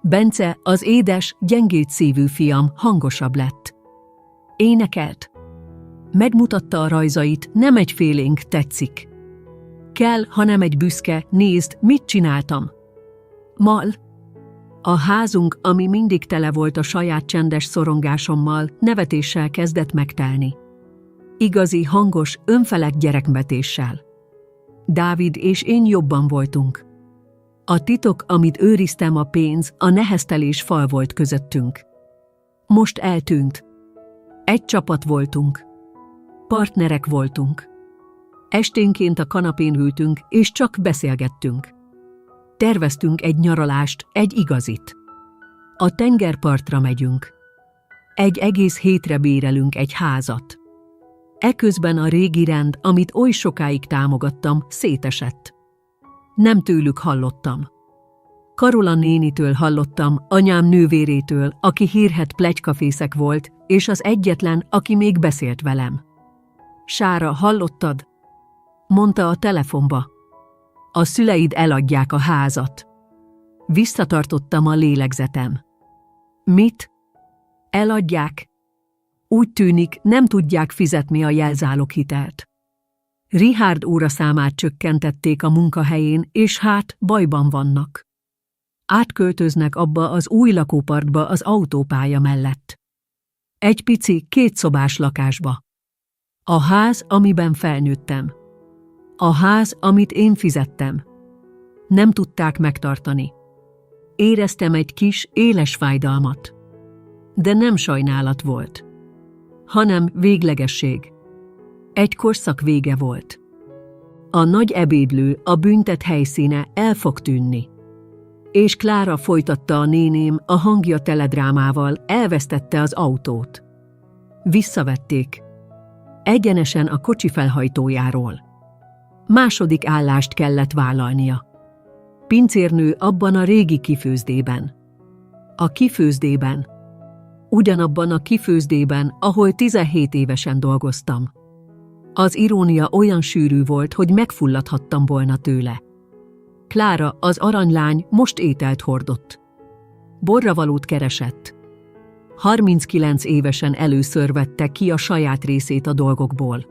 Bence, az édes, gyengéd szívű fiam, hangosabb lett. Énekelt. Megmutatta a rajzait, nem egy félénk tetszik. Kell, hanem egy büszke, nézd, mit csináltam. Mal. A házunk, ami mindig tele volt a saját csendes szorongásommal, nevetéssel kezdett megtelni. Igazi, hangos, önfelett gyerekvetéssel. Dávid és én jobban voltunk. A titok, amit őriztem, a pénz, a neheztelés fal volt közöttünk. Most eltűnt. Egy csapat voltunk. Partnerek voltunk. Esténként a kanapén ültünk, és csak beszélgettünk. Terveztünk egy nyaralást, egy igazit. A tengerpartra megyünk. Egy egész hétre bérelünk egy házat. Eközben a régi rend, amit oly sokáig támogattam, szétesett. Nem tőlük hallottam. Karola nénitől hallottam, anyám nővérétől, aki hírhedt pletykafészek volt, és az egyetlen, aki még beszélt velem. Sára, hallottad? Mondta a telefonba. A szüleid eladják a házat. Visszatartottam a lélegzetem. Mit? Eladják? Úgy tűnik, nem tudják fizetni a jelzáloghitelt. Richard óraszámát csökkentették a munkahelyén, és hát bajban vannak. Átköltöznek abba az új lakópartba az autópálya mellett. Egy pici, 2 szobás lakásba. A ház, amiben felnőttem. A ház, amit én fizettem. Nem tudták megtartani. Éreztem egy kis, éles fájdalmat. De nem sajnálat volt, hanem véglegesség. Egy korszak vége volt. A nagy ebédlő, a büntet helyszíne el fog tűnni. És Klára, folytatta a néném, a hangja teledrámával, elvesztette az autót. Visszavették. Egyenesen a kocsi felhajtójáról. Második állást kellett vállalnia. Pincérnő abban a régi kifőzdében. A kifőzdében. Ugyanabban a kifőzdében, ahol 17 évesen dolgoztam. Az irónia olyan sűrű volt, hogy megfulladhattam volna tőle. Klára, az aranylány, most ételt hordott. Borravalót keresett. 39 évesen először vette ki a saját részét a dolgokból.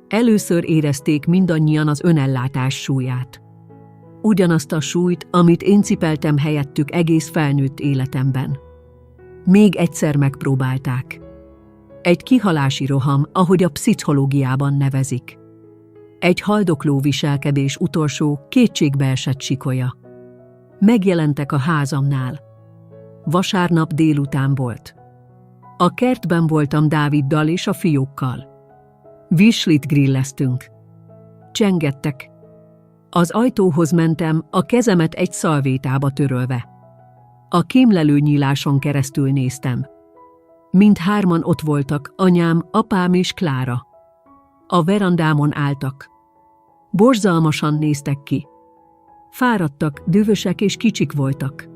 Először érezték mindannyian az önellátás súlyát. Ugyanazt a súlyt, amit én cipeltem helyettük egész felnőtt életemben. Még egyszer megpróbálták. Egy kihalási roham, ahogy a pszichológiában nevezik. Egy haldokló viselkedés utolsó, kétségbeesett sikolya. Megjelentek a házamnál. Vasárnap délután volt. A kertben voltam Dáviddal és a fiókkal. Virslit grilleztünk. Csengettek. Az ajtóhoz mentem, a kezemet egy szalvétába törölve. A kémlelő nyíláson keresztül néztem. Mindhárman ott voltak, anyám, apám és Klára. A verandámon álltak. Borzalmasan néztek ki. Fáradtak, dühösek és kicsik voltak.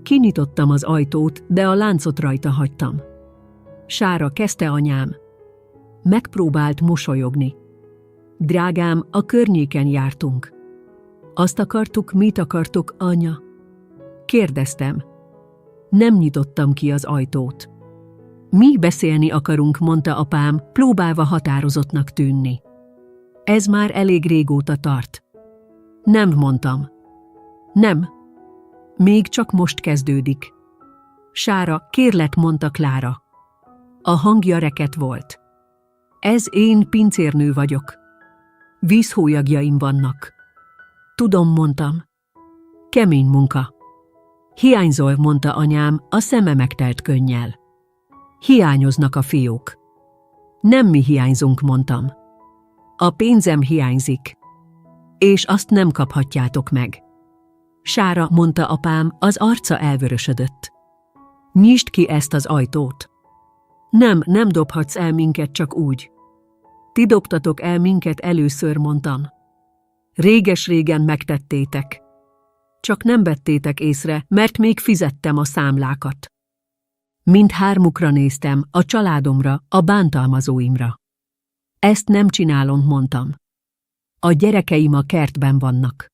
Kinyitottam az ajtót, de a láncot rajta hagytam. Sára, kezdte anyám. Megpróbált mosolyogni. Drágám, a környéken jártunk. Azt akartuk, mit akartok, anya? Kérdeztem. Nem nyitottam ki az ajtót. Mi beszélni akarunk, mondta apám, próbálva határozottnak tűnni. Ez már elég régóta tart. Nem, mondtam. Nem. Még csak most kezdődik. Sára, kérlek, mondta Klára. A hangja reket volt. Ez én pincérnő vagyok. Vízhólyagjaim vannak. Tudom, mondtam. Kemény munka. Hiányzol, mondta anyám, a szeme megtelt könnyel. Hiányoznak a fiók. Nem mi hiányzunk, mondtam. A pénzem hiányzik. És azt nem kaphatjátok meg. Sára, mondta apám, az arca elvörösödött. Nyisd ki ezt az ajtót. Nem dobhatsz el minket csak úgy. Ti dobtatok el minket először, mondtam. Réges-régen megtettétek. Csak nem vettétek észre, mert még fizettem a számlákat. Mindhármukra néztem, a családomra, a bántalmazóimra. Ezt nem csinálom, mondtam. A gyerekeim a kertben vannak.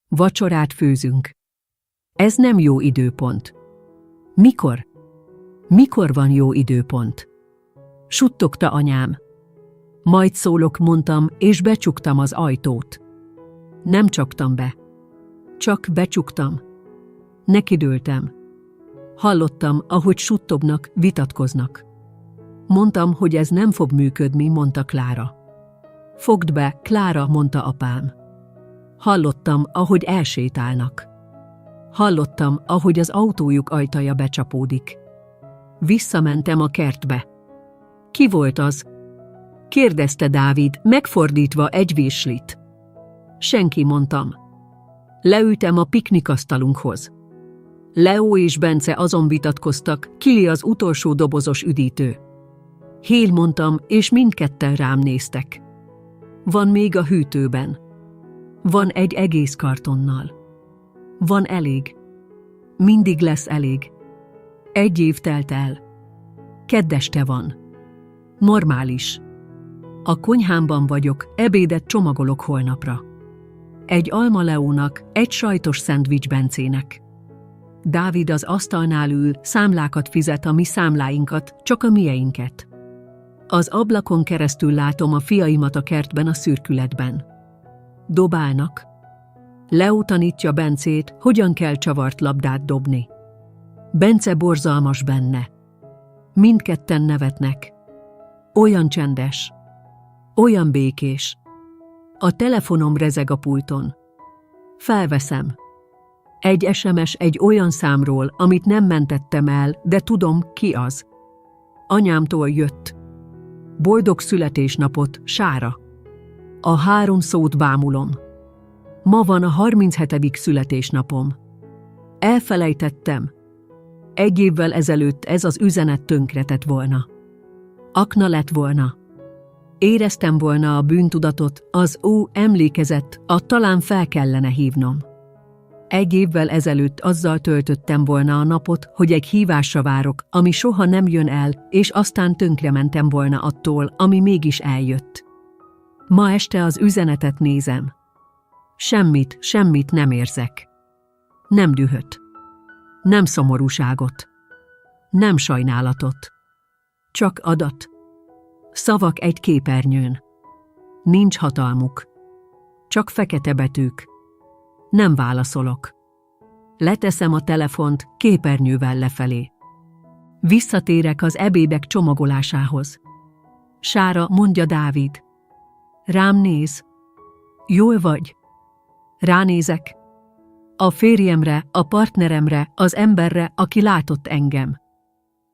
Vacsorát főzünk. Ez nem jó időpont. Mikor? Mikor van jó időpont? Suttogta anyám. Majd szólok, mondtam, és becsuktam az ajtót. Nem csaptam be. Csak becsuktam. Nekidőltem. Hallottam, ahogy suttognak, vitatkoznak. Mondtam, hogy ez nem fog működni, mondta Klára. Fogd be, Klára, mondta apám. Hallottam, ahogy elsétálnak. Hallottam, ahogy az autójuk ajtaja becsapódik. Visszamentem a kertbe. Ki volt az? Kérdezte Dávid, megfordítva egy virslit. Senki, mondtam. Leültem a piknikasztalunkhoz. Leo és Bence azon vitatkoztak, ki az utolsó dobozos üdítő. Hél, mondtam, és mindketten rám néztek. Van még a hűtőben. Van egy egész kartonnal. Van elég. Mindig lesz elég. 1 év telt el. Kedd este van. Normális. A konyhámban vagyok, ebédet csomagolok holnapra. 1 alma Leónak, 1 sajtos szendvics Bencének. Dávid az asztalnál ül, számlákat fizet, a mi számláinkat, csak a mieinket. Az ablakon keresztül látom a fiaimat a kertben, a szürkületben. Dobálnak. Leo tanítja Bencét, hogyan kell csavart labdát dobni. Bence borzalmas benne. Mindketten nevetnek. Olyan csendes. Olyan békés. A telefonom rezeg a pulton. Felveszem. Egy SMS egy olyan számról, amit nem mentettem el, de tudom, ki az. Anyámtól jött. Boldog születésnapot, Sára. A 3 szót bámulom. Ma van a 37. születésnapom. Elfelejtettem. 1 évvel ezelőtt ez az üzenet tönkretett volna. Akna lett volna. Éreztem volna a bűntudatot, emlékezett, talán fel kellene hívnom. 1 évvel ezelőtt azzal töltöttem volna a napot, hogy egy hívásra várok, ami soha nem jön el, és aztán tönkrementem volna attól, ami mégis eljött. Ma este az üzenetet nézem. Semmit nem érzek. Nem dühöt. Nem szomorúságot. Nem sajnálatot. Csak adat. Szavak egy képernyőn. Nincs hatalmuk. Csak fekete betűk. Nem válaszolok. Leteszem a telefont, képernyővel lefelé. Visszatérek az ebédek csomagolásához. Sára, mondja Dávid. Rám néz. Jól vagy? Ránézek. A férjemre, a partneremre, az emberre, aki látott engem.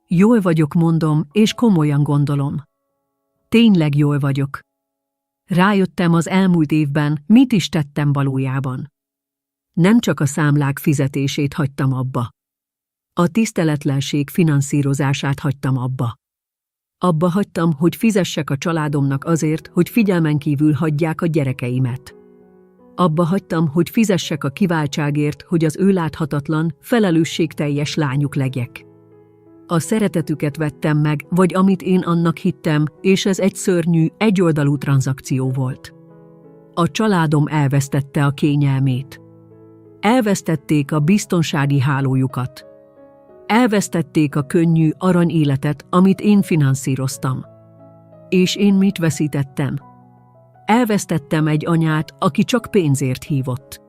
Jól vagyok, mondom, és komolyan gondolom. Tényleg jól vagyok. Rájöttem az elmúlt évben, mit is tettem valójában. Nem csak a számlák fizetését hagytam abba. A tiszteletlenség finanszírozását hagytam abba. Abba hagytam, hogy fizessek a családomnak azért, hogy figyelmen kívül hagyják a gyerekeimet. Abba hagytam, hogy fizessek a kiváltságért, hogy az ő láthatatlan, felelősségteljes lányuk legyek. A szeretetüket vettem meg, vagy amit én annak hittem, és ez egy szörnyű, egyoldalú tranzakció volt. A családom elvesztette a kényelmét. Elvesztették a biztonsági hálójukat. Elvesztették a könnyű, arany életet, amit én finanszíroztam. És én mit veszítettem? Elvesztettem egy anyát, aki csak pénzért hívott.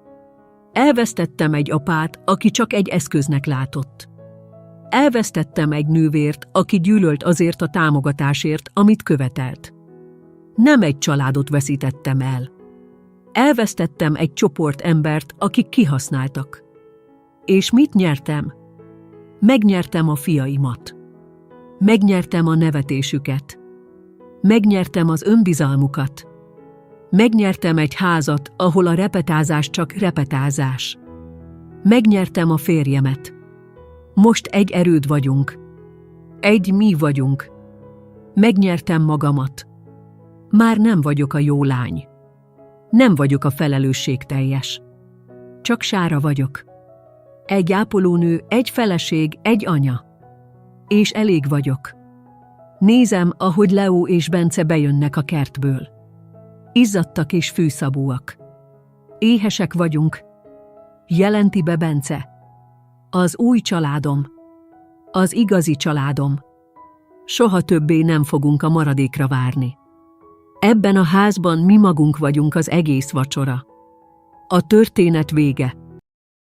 Elvesztettem egy apát, aki csak egy eszköznek látott. Elvesztettem egy nővért, aki gyűlölt azért a támogatásért, amit követelt. Nem egy családot veszítettem el. Elvesztettem egy csoport embert, akik kihasználtak. És mit nyertem? Megnyertem a fiaimat. Megnyertem a nevetésüket. Megnyertem az önbizalmukat. Megnyertem egy házat, ahol a repetázás csak repetázás. Megnyertem a férjemet. Most egy erőd vagyunk. Egy mi vagyunk. Megnyertem magamat. Már nem vagyok a jó lány. Nem vagyok a felelősségteljes. Csak Sára vagyok. Egy ápolónő, egy feleség, egy anya. És elég vagyok. Nézem, ahogy Leo és Bence bejönnek a kertből. Izzadtak és fűszabúak. Éhesek vagyunk. Jelenti be Bence. Az új családom. Az igazi családom. Soha többé nem fogunk a maradékra várni. Ebben a házban mi magunk vagyunk az egész vacsora. A történet vége.